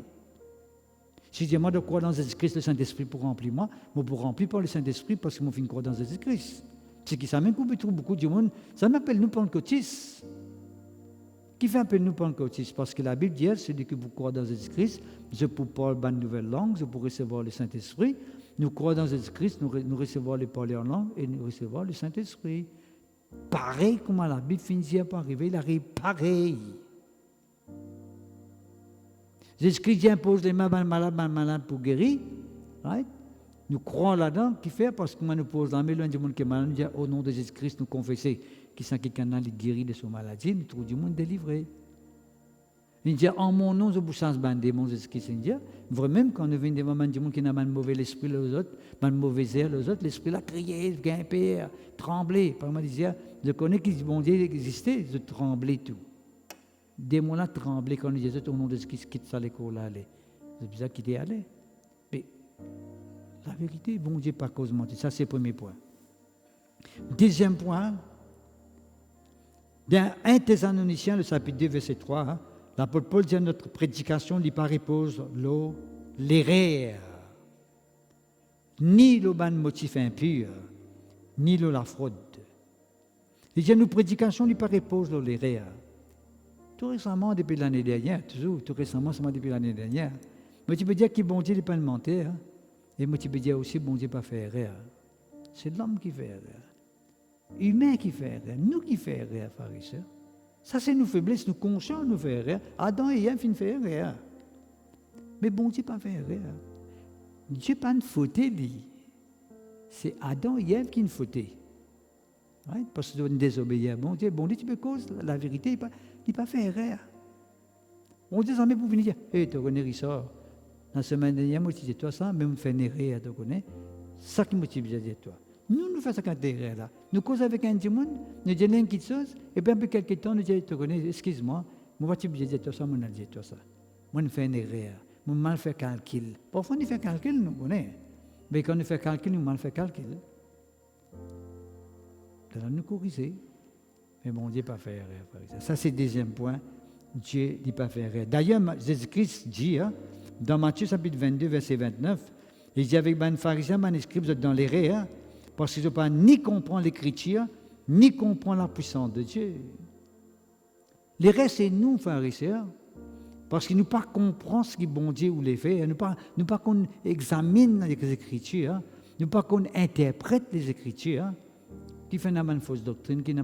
Si je demande de croire dans Jésus-Christ, le Saint-Esprit pour remplir moi pour remplir par le Saint-Esprit parce que moi je croire dans Jésus-Christ. C'est qui ça même coupe beaucoup de monde. Ça m'appelle nous pentecôtistes. Qui fait un peu nous pentecôtistes? Parce que la Bible dit, celui que vous croyez dans Jésus-Christ, je pour parler une nouvelle langue, je pour recevoir le Saint-Esprit. Nous croyons dans Jésus-Christ, nous recevons les parler en langue et nous recevons le Saint-Esprit. Pareil comment la Bible finit par arriver, il arrive pareil. Jésus-Christ impose les mains malades pour guérir. Right? Nous croyons là-dedans, qui fait parce que moi nous pose la main, l'un du monde qui est malade, nous dit au nom de Jésus-Christ, nous confessons qui sont quelqu'un qui est guéri de son maladie, nous trouvons du monde délivré. Il dit en mon nom, je vous change un démon, Jésus-Christ. Il dit vraiment, quand nous venons devant du monde qui n'a un mauvais esprit, les autres, un mauvais air, les autres, l'esprit là crié, grimper, trembler. Par exemple, il dit je connais que bon Dieu existait, je tremblais tout. Démon là tremblait quand nous disons au nom de Jésus-Christ, quitte ça l'école là, aller. C'est bizarre qu'il est allé. Mais la vérité, bon Dieu, pas cause mentir. Ça, c'est le premier point. Deuxième point, dans 1 Thessaloniciens, le chapitre 2, verset 3, l'apôtre Paul dit à notre prédication, il pas repose l'eau, l'erreur, ni le ban motif impur, ni le la fraude. Il dit à nos prédications, il pas repose l'eau, l'erreur. Tout récemment, depuis l'année dernière, tout récemment, seulement depuis l'année dernière, moi tu peux dire que bon Dieu n'est pas mentir, et moi tu peux dire aussi bon Dieu pas faire erreur. C'est l'homme qui fait erreur. Humain qui fait erreur, nous qui faisons erreur, pharisiens. Ça, c'est nos faiblesses, nous conscients, nous faisons erreur. Adam et Ève, ils font erreur. Mais bon Dieu pas fait erreur. Dieu pas une faute, dit. C'est Adam et Ève qui ont fauté. Right? Parce que nous désobéir à bon Dieu, tu peux cause la vérité, il pas fait erreur. On dit ça, mais pour venir dire, hey, tu connais ça. La semaine dernière, moi, je disais toi ça, mais on fait une erreur, tu connais. Ça qui me motive, je dis toi. Nous faisons ça quand erreur là. Nous causons avec un démon, nous disons une petite chose, et puis après quelques temps, nous disons, tu connais, excuse-moi, moi, tu me dis toi ça, moi, je dis toi ça. Moi, je fais une erreur. Moi, mal fait calcul. Parfois, on fait calcul, nous connaissons. Mais quand on fait calcul, nous mal fait calcul. Alors, nous corriger. Mais bon, Dieu n'a pas fait erreur. Ça, c'est le deuxième point. Dieu n'a pas fait erreur. D'ailleurs, Jésus-Christ dit, dans Matthieu chapitre 22, verset 29, il dit avec les pharisiens, les scribes, vous êtes dans l'erreur, parce qu'ils ne pas ni comprendre l'écriture, ni comprendre la puissance de Dieu. L'erreur, c'est nous, pharisiens, parce qu'ils ne pas comprendre ce que bon Dieu ou les fait, nous pas qu'on examine les écritures, nous pas qu'on interprète les écritures, qui fait une fausse doctrine, qui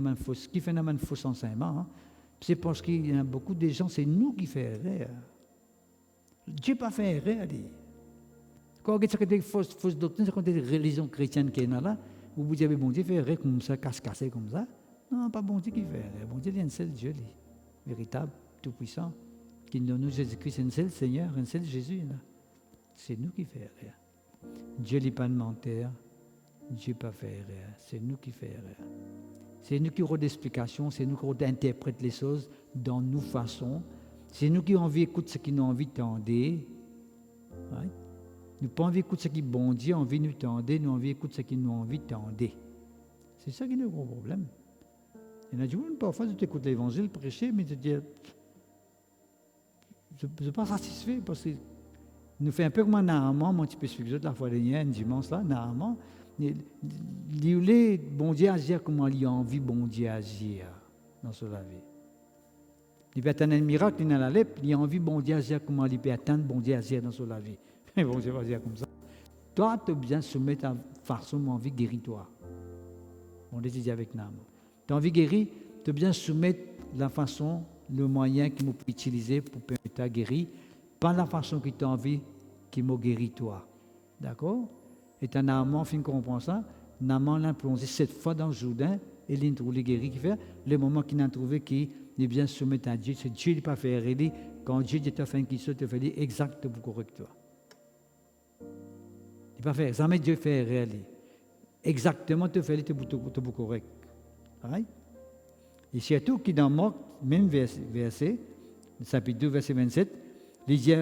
fait un faux enseignement. C'est parce qu'il y a beaucoup de gens, c'est nous qui faisons erreur. Dieu n'a pas fait erreur. Quand il y a des fausses doctrines, c'est quand il y a des religions chrétiennes qui sont là, où vous dites, bon Dieu fait erreur comme ça, casse-cassé comme ça. Non, pas bon Dieu qui fait erreur. Bon Dieu, il y a un seul Dieu, véritable, tout-puissant, qui nous donne Jésus-Christ, c'est un seul Seigneur, un seul Jésus. Là. C'est nous qui faisons erreur. Dieu n'est pas de menteur. Dieu n'a pas fait erreur, c'est nous qui faisons erreur. C'est nous qui avons des explications, c'est nous qui interprétons les choses dans nos façons. C'est nous qui avons envie d'écouter ce qu'ils nous ont envie d'entendre. Right? Nous n'avons pas envie d'écouter ce qui bon Dieu a envie de nous entendre, nous avons envie d'écouter ce qu'ils nous ont envie d'entendre. C'est ça qui est le gros problème. Il y en a du monde, parfois, tu écoutes l'évangile prêcher, mais tu te dis, je ne suis pas satisfait parce que nous fait un peu comme Naaman, mon petit peu suivre la fois dernière, un dimanche là, Naaman. Il voulait bon Dieu agir comme il a envie bon Dieu agir dans sa vie. Il peut atteindre un miracle dans la lèpre, il a envie bon Dieu agir comme il peut atteindre bon Dieu agir dans sa vie. Mais bon Dieu va agir comme ça. Toi, tu as besoin de soumettre ta façon de envie guérir-toi. On le dit avec Naaman. Tu as envie de guérir, tu as besoin de soumettre la façon, le moyen qu'il peut utiliser pour permettre de guérir, pas la façon que tu as envie qu'il m'a guéri toi. D'accord? Et un Naaman, fin comprend ça, Naaman l'a plongé 7 fois dans le Jourdain, et il a trouvé guéri qui fait, le moment qu'il a trouvé qu'il est bien soumettre à Dieu, c'est Dieu qui n'a pas fait erreur, quand Dieu t'a fait qu'il se te fait exact pour correct toi. Il n'a pas fait, jamais Dieu fait erreur. Exactement, te fait pour correct. Right? Et surtout qu'il dans Marc, même verset, chapitre 2, verset 27, il dit,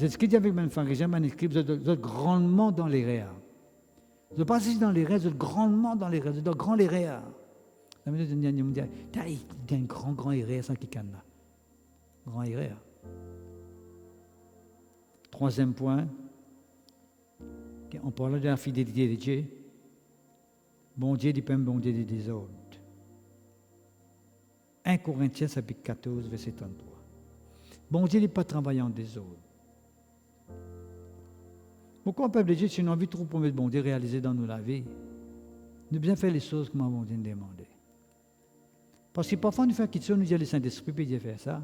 ce qu'il dit avec mes pharisiens, mes scribes, vous êtes grandement dans l'erreur. Vous n'êtes pas juste dans l'erreur, vous êtes grandement dans l'erreur, vous êtes dans grand l'erreur. La minute de me dit, il y a une grand erreur, ça qui canne là. Grand erreur. Troisième point, on parle de la fidélité de Dieu. Bon Dieu n'est pas un bon Dieu de désordre. 1 Corinthiens chapitre 14, verset 33. Bon Dieu n'est pas travaillant des autres. Pourquoi, peuple de Dieu, si on a envie de trop pour bon Dieu réaliser dans nos vie, nous bien faire les choses comme bon Dieu nous demandait. Parce que parfois, nous faisons quelque chose, nous disons le Saint-Esprit peut Dieu faire ça.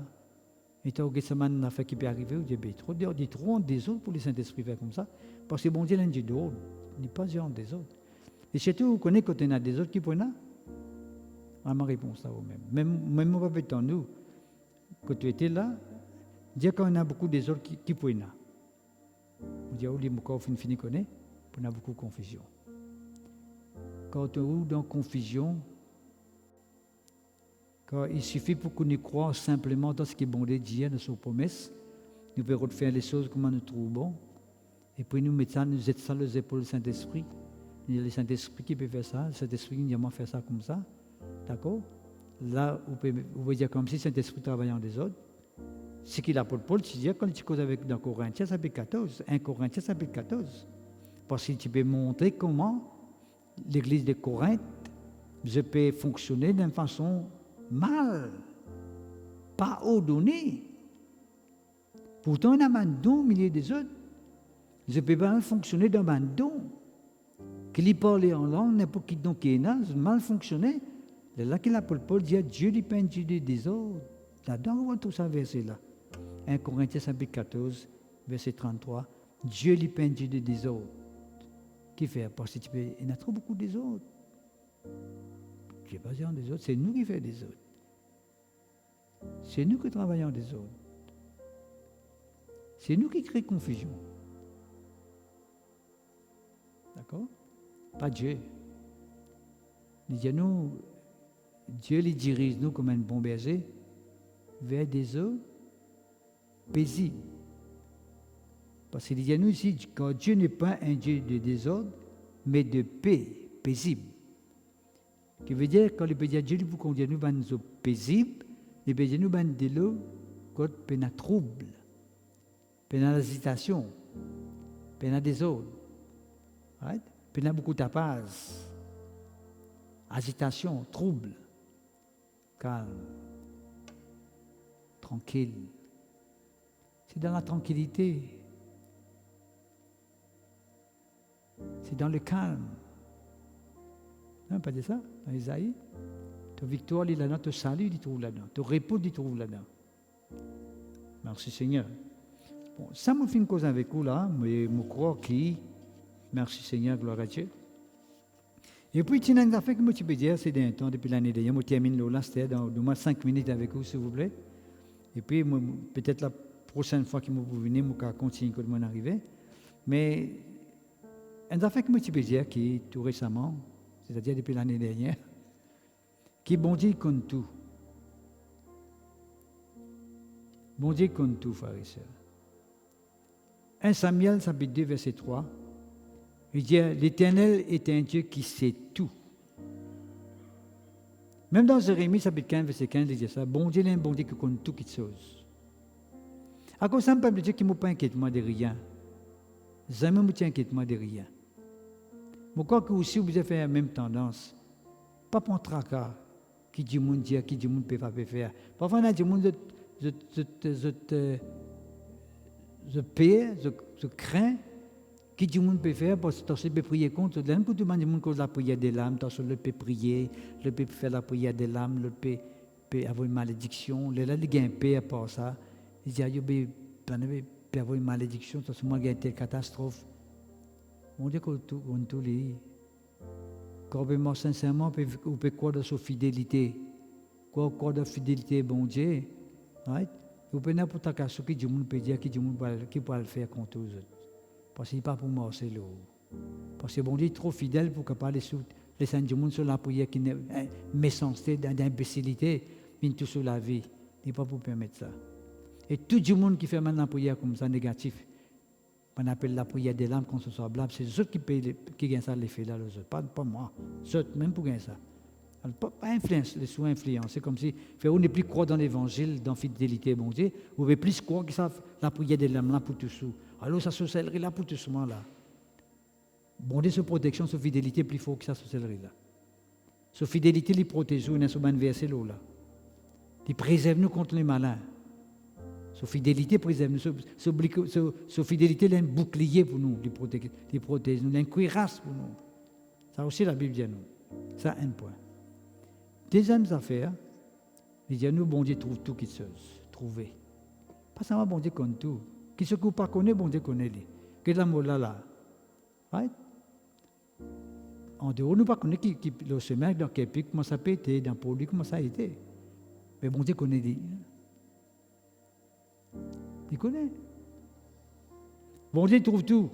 Et tu as dit, ça m'a fait qui peut arriver, ou Dieu trop. Dit trop des autres pour le Saint-Esprit faire comme ça. Parce que bon Dieu l'a dit d'autres, il n'est pas genre des autres. Et surtout, vous connaissez quand on a des autres qui prennent là. À ma réponse à vous-même. Même mon papa étant nous, quand tu étais là, dire qu'on a beaucoup des autres qui prennent là. On dit, les mots fini connaît, on a beaucoup de confusion. Quand on est dans confusion, quand il suffit pour qu'on y croie simplement dans ce qui est bon de Dieu, dans ses promesses, nous pouvons faire les choses comme nous trouvons bon, et puis nous mettons ça, nous êtes ça les épaules du Saint-Esprit. Il y a le Saint-Esprit qui peut faire ça, le Saint-Esprit qui dit faire ça comme ça. D'accord? Là, vous pouvez dire comme si le Saint-Esprit travaillant des autres. Ce qu'il a pour Paul, c'est dire quand tu causes avec dans Corinthiens, chapitre 14, 1 Corinthiens, chapitre 14. Parce que tu peux montrer comment l'église de Corinthe peut fonctionner d'une façon mal, pas ordonnée. Pourtant, on a un don au milieu des autres. Je peux pas fonctionner dans un don. Qu'il parle en langue, n'importe qui don qui est là, mal fonctionné. C'est là qu'il a Paul dit Dieu lui peint des autres. Là-dedans, on voit tout ça verset là. 1 Corinthiens chapitre 14, verset 33. Dieu lui peint des autres. Qui fait? Parce que il y en a trop beaucoup des autres. Dieu n'est pas genre des autres, c'est nous qui faisons des autres. C'est nous qui travaillons des autres. C'est nous qui créons confusion. D'accord? Pas Dieu. Dieu les dirige nous comme un bon berger vers des eaux paisibles. Parce qu'il dit à nous ici, quand Dieu n'est pas un Dieu de désordre, mais de paix paisible. Qui veut dire, quand le peut dire Dieu vous conduit nous dans des eaux paisibles, il peut dire nous dans des eaux quand il y a trouble, il y a l'hésitation, il y a des autres. Right? Il y a beaucoup de tapage, agitation, trouble, calme, tranquille. C'est dans la tranquillité, c'est dans le calme. Non, pas de ça, dans Isaïe. Ta victoire, il est là-dedans, ton salut, il trouve là-dedans, ton repos, il trouve là-dedans. Merci Seigneur. Bon, ça me fait une cause avec vous là, mais je crois que, merci Seigneur, gloire à Dieu. Et puis, il y a une affaire que je peux dire, c'est d'un temps, depuis l'année dernière, je termine là, c'était dans au moins 5 minutes avec vous, s'il vous plaît. Et puis, peut-être la prochaine fois que vous venez, je vais continuer quand je arriver. Mais, une affaire que je peux dire, qui est tout récemment, c'est-à-dire depuis l'année dernière, qui bon Dieu compte tout. Bon Dieu compte tout, frères et sœurs. 1 Samuel, chapitre 2, verset 3, il dit, l'Éternel est un Dieu qui sait tout. Même dans Jérémie, chapitre 15, verset 15, il dit ça, bon Dieu est un bon Dieu qui compte tout qui chose. À cause de ça, peuple de Dieu qui ne m'a pas inquiété de rien. Jamais ne t'inquiète de rien. Je crois que aussi, vous avez fait la même tendance. Pas pour un tracas, qui dit monde dire, qui dit monde peut pas faire. Parfois, on a dit monde, je paie, je crains, qui dit monde peut faire, parce que tu peux prier contre. Là, quand tu demandes monde cause la prière des lames, tu peux prier, le peut faire la prière des lames, le peut avoir une malédiction. Là, il y a un paix à part ça. Il dit, il peut avoir une malédiction, parce que moi, il y a une telle catastrophe. On dit qu'on tout lit. Quand sincèrement, on peut croire dans sa fidélité. Croire dans la fidélité, bon Dieu. Right? Vous pouvez n'importe quel chose qui du monde peut dire, qui peut le faire contre eux. Parce que ce n'est pas pour moi, c'est l'eau. Parce que bon Dieu est trop fidèle pour parler sur les saints du monde sur la prière qui est méchanceté, d'imbécilité, mais tout sur la vie. Il n'est pas pour permettre ça. Et tout le monde qui fait maintenant la prière comme ça, négatif, on appelle la prière des lames quand ce soit blâme, c'est ceux qui gagnent ça l'effet là, les autres, pas moi. Ceux même pour gagner ça. Alors, pas influence, les sous-influences. C'est comme si on n'est plus croire dans l'évangile, dans la fidélité, bon Dieu, vous pouvez plus croire que ça, la prière des lames là pour tout sous. Alors ça sorcellerie là pour tout ce moment là. Bon Dieu, sa protection, sa fidélité plus fort que ça sorcellerie là. Sa fidélité, les protège, il y a un verset là. Il préserve-nous contre les malins. Sa fidélité préserve-nous. Sa fidélité est un bouclier pour nous, il protège nous, un cuirasse pour nous. Ça aussi, la Bible dit à nous. Ça, un point. Deuxième affaire, il dit à nous, bon Dieu trouve tout qui se trouver. Pas seulement bon Dieu connaît tout. Qui se coupe pas connaît, bon Dieu connaît lui. Que la mot là. Right? En dehors, nous ne connaissons pas qui le chemin, dans quel pays, comment ça peut être, dans le produit, comment ça a été. Mais bon Dieu connaît lui. Il connaît. Bon Dieu trouve tout.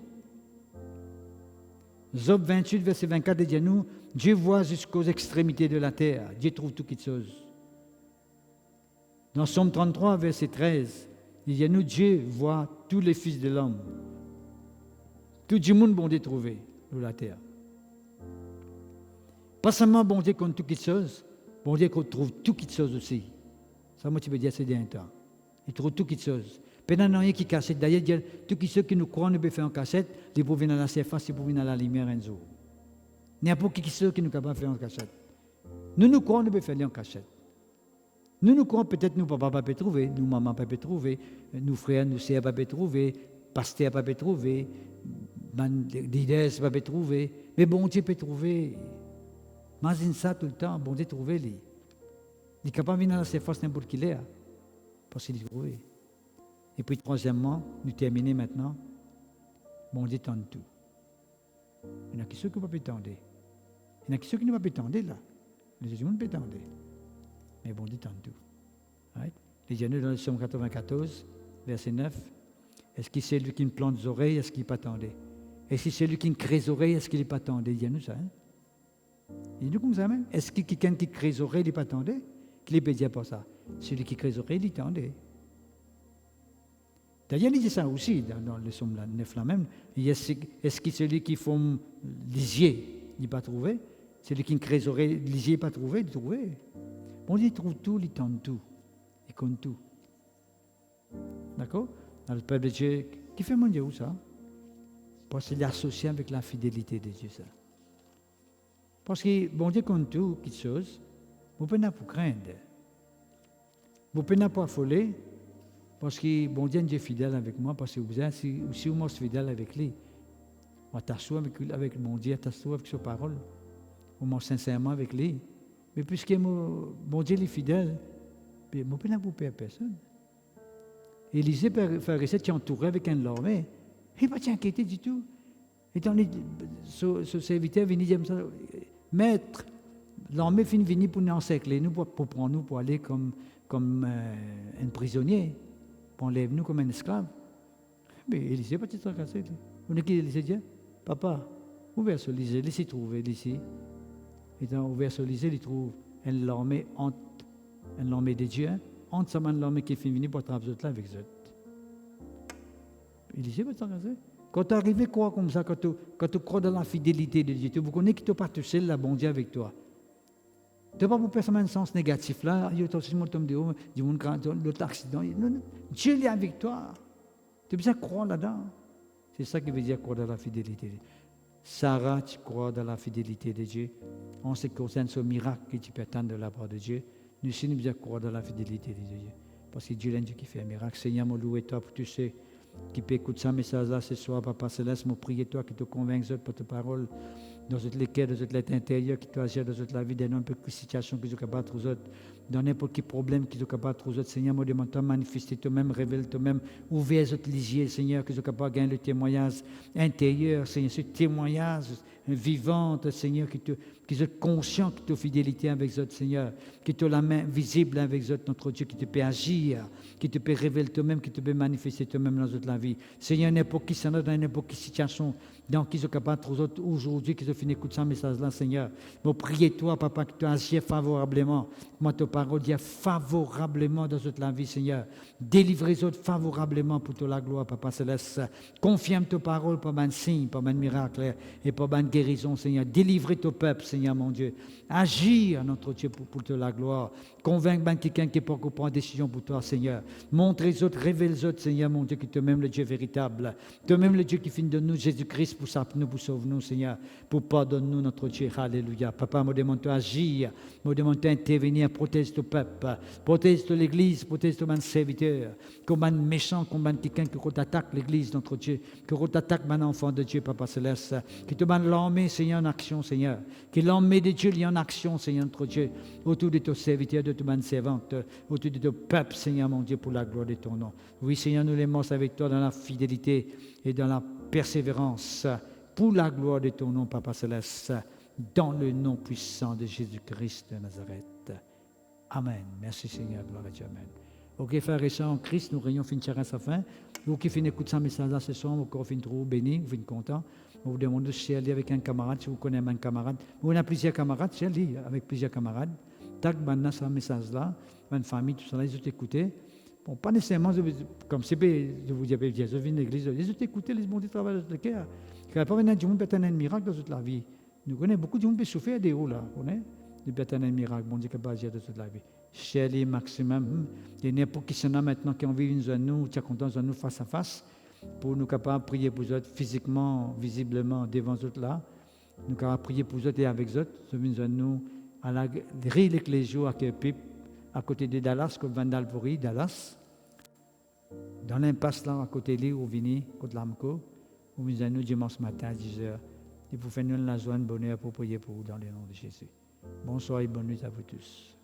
Job 28, verset 24, dit à nous, Dieu voit jusqu'aux extrémités de la terre. Dieu trouve tout qui chose. Dans Somme 33, verset 13, il dit à nous, Dieu voit tous les fils de l'homme. Tout le monde bon Dieu trouvé sur la terre. Pas seulement bon Dieu compte tout qui chose, bon Dieu trouve tout qui chose aussi. Ça, moi, tu peux dire, c'est d'un temps. Il trouve tout qui chose. Pendant rien qui cachette. D'ailleurs, tout ceux qui nous croient, nous peut faire en cachette, ils peuvent venir dans la surface, ils peuvent venir dans la lumière un jour. N'importe qui ceux qui nous capable de faire en cachette. Nous croyons, nous peut faire en cachette. Nous croyons peut-être nous papa peut trouver, nous maman peut trouver, nous frères, nous sœurs peut trouver, pasteur peut trouver, leaders peut trouver, mais bon Dieu peut trouver. Imagine ça tout le temps, bon Dieu trouver lui. Il est capable de venir dans la surface n'importe qui est, parce qu'il est trouvé. Et puis troisièmement, nous terminons maintenant, bon Dieu tente tout. Il y en a qui sont qui ne peuvent pas tendre. Il y en a qui sont qui ne peuvent pas tendre là. Les gens ne peuvent pas tendre. Mais bon Dieu tente tout. Right? Les gens dans le Somme 94, verset 9, est-ce que c'est lui qui ne plante les oreilles, est-ce qu'il n'est pas tendé? Et si c'est lui qui ne crée les oreilles, est-ce qu'il n'est pas tendé? Il y a nous ça. Hein? Il dit comme ça même. Est-ce que quelqu'un qui crée les oreilles, il n'est pas tendé? Qu'il peut dire pas ça. Celui qui crée les oreilles, il est tendé. D'ailleurs, il dit ça aussi dans le Somme 9 là même. Est-ce que celui qui forme lisier, il n'est pas trouvé? Celui qui crée les oreilles, lisier n'est pas trouvé, il est trouvé. Bon, il trouve tout, il tente tout. Il compte tout. D'accord? Dans le peuple de Dieu, qui fait mon Dieu où ça? Parce qu'il est associé avec la fidélité de Dieu, ça. Parce que bon Dieu compte tout, quelque chose, vous ne pouvez pas craindre. Vous ne pouvez pas affoler, parce que bon Dieu est fidèle avec moi, parce que vous êtes, si vous êtes fidèle avec lui, on t'assoit avec mon Dieu, t'assoit avec sa parole, on mange sincèrement avec lui. Mais puisque mon Dieu est fidèle, je ne peux pas vous perdre personne. Élisée, pharisée, tu es entouré avec un l'armée. Il ne va pas t'inquiéter du tout. Et son serviteur vient dire ça, maître, l'armée finit venir pour nous encercler, nous pour prendre nous pour aller comme un prisonnier, pour enlever nous comme un esclave. Mais Élisée, pas te casser. On est qui Élisée dit, papa, ouvert sur l'Élysée, laissez trouver ici. Et dans ouvert sur l'Élysée, il trouve une armée de Dieu, entre sa main l'armée qui finit venir pour travailler là avec eux. Élisée, pas te casser. Quand tu arrives à croire comme ça, quand tu crois dans la fidélité de Dieu, tu connais que tu n'es pas tout seul, la bon Dieu avec toi. Tu n'as pas pour personne un sens négatif là, l'autre accident. Dieu est avec toi. Tu as besoin de croire là-dedans. C'est ça qui veut dire croire dans la fidélité. Sarah, tu crois dans la fidélité de Dieu. En ce qui concerne ce miracle que tu peux attendre de la part de Dieu, nous aussi nous devons croire dans la fidélité de Dieu. Parce que Dieu est un Dieu qui fait un miracle. Seigneur, moi loue toi pour tous ceux qui peut écouter ce message-là ce soir, Papa Céleste, moi prie toi qui te convaincs par ta parole, dans toutes les cœurs, dans toute l'être intérieur, qui te agit dans toute la vie, dans n'importe quelle situation que tu es capable de trouver, dans n'importe quel problème que tu es capable de trouver. Seigneur, moi demande toi manifester toi-même, révèle toi-même, ouvre les lisiers, Seigneur, que tu es capable de gagner le témoignage intérieur, Seigneur, ce témoignage vivant, Seigneur, qui est conscient de ta fidélité avec eux, Seigneur, qui te la main visible avec eux, notre Dieu, qui te peut agir, qui te peut révéler toi-même, qui te peut manifester toi-même dans toute la vie. Seigneur, n'importe qui, dans n'importe quelle situation, dans qui sont capables de trouver aujourd'hui, qui ont fini d'écouter ce message-là, Seigneur. Je prie toi, Papa, que tu agisses favorablement. Moi, ta parole dit favorablement dans toute la vie, Seigneur. Délivre-les autres favorablement pour toute la gloire, Papa Céleste. Confirme ta parole par un signe, par un miracle et par une guérison, Seigneur. Délivre ton peuple, Seigneur, mon Dieu. Agis, notre Dieu, pour toute la gloire. Convaincre quelqu'un qui peut prendre une décision pour toi, Seigneur. Montre les autres, révèle les autres, Seigneur, mon Dieu, que tu es même le Dieu véritable. Tu es même le Dieu qui finit de nous, Jésus-Christ, pour ça, pour sauver nous, Seigneur, pour pardonner nous, notre Dieu. Alléluia. Papa, me demande agir, me demande intervenir, protège le peuple, protège l'Église, protège mon serviteur, comme un méchant, comme un quelqu'un qui attaque l'Église, notre Dieu, qui attaque mon enfant de Dieu, Papa Céleste, qui te demande l'armée, Seigneur, en action, Seigneur, que l'armée de Dieu est en action, Seigneur, notre Dieu, autour de ton serviteur, de ton servante, autour de ton peuple, Seigneur, mon Dieu, pour la gloire de ton nom. Oui, Seigneur, nous l'aimons avec toi dans la fidélité et dans la persévérance, pour la gloire de ton nom, Papa Céleste, dans le nom puissant de Jésus-Christ de Nazareth. Amen. Merci Seigneur, gloire à Dieu. Amen. Ok, frères et sœurs en Christ, nous réunions fin à sa fin. Vous qui finissez écouter ce message ce soir, vous encore fin trop béni, vous finissez content. Je vous demande de share avec un camarade, si vous connaissez un camarade. Vous avez plusieurs camarades, share avec plusieurs camarades. Tag maintenant ce message-là, une famille, tout ça, ils ont écouté. Bon, pas nécessairement, comme c'est je vous dis, je viens de l'église, ils ont écouté, les bons travail de cœur. Il n'y a pas venir du monde peut être un miracle dans toute la vie. Nous connaissons beaucoup de monde qui souffrir des hauts là, vous connaissez? Il peut être un miracle, bon Dieu, qui va agir dans toute la vie. Cher les maximum, il y a n'importe qui sont là maintenant qui ont envie de nous, qui sont contents de nous face à face, pour nous capables de prier pour eux physiquement, visiblement devant eux là. Nous capables de prier pour eux et avec eux, nous à la rue l'Ecclésia à Kerpip, à côté de Dallas, comme Vandalpuri, Dallas. Dans l'impasse là, à côté de lui, au Vini, côté Lamco, où nous dimanche matin à 10h. Et pour faire nous la joie, bonheur pour prier pour vous dans le nom de Jésus. Bonsoir et bonne nuit à vous tous.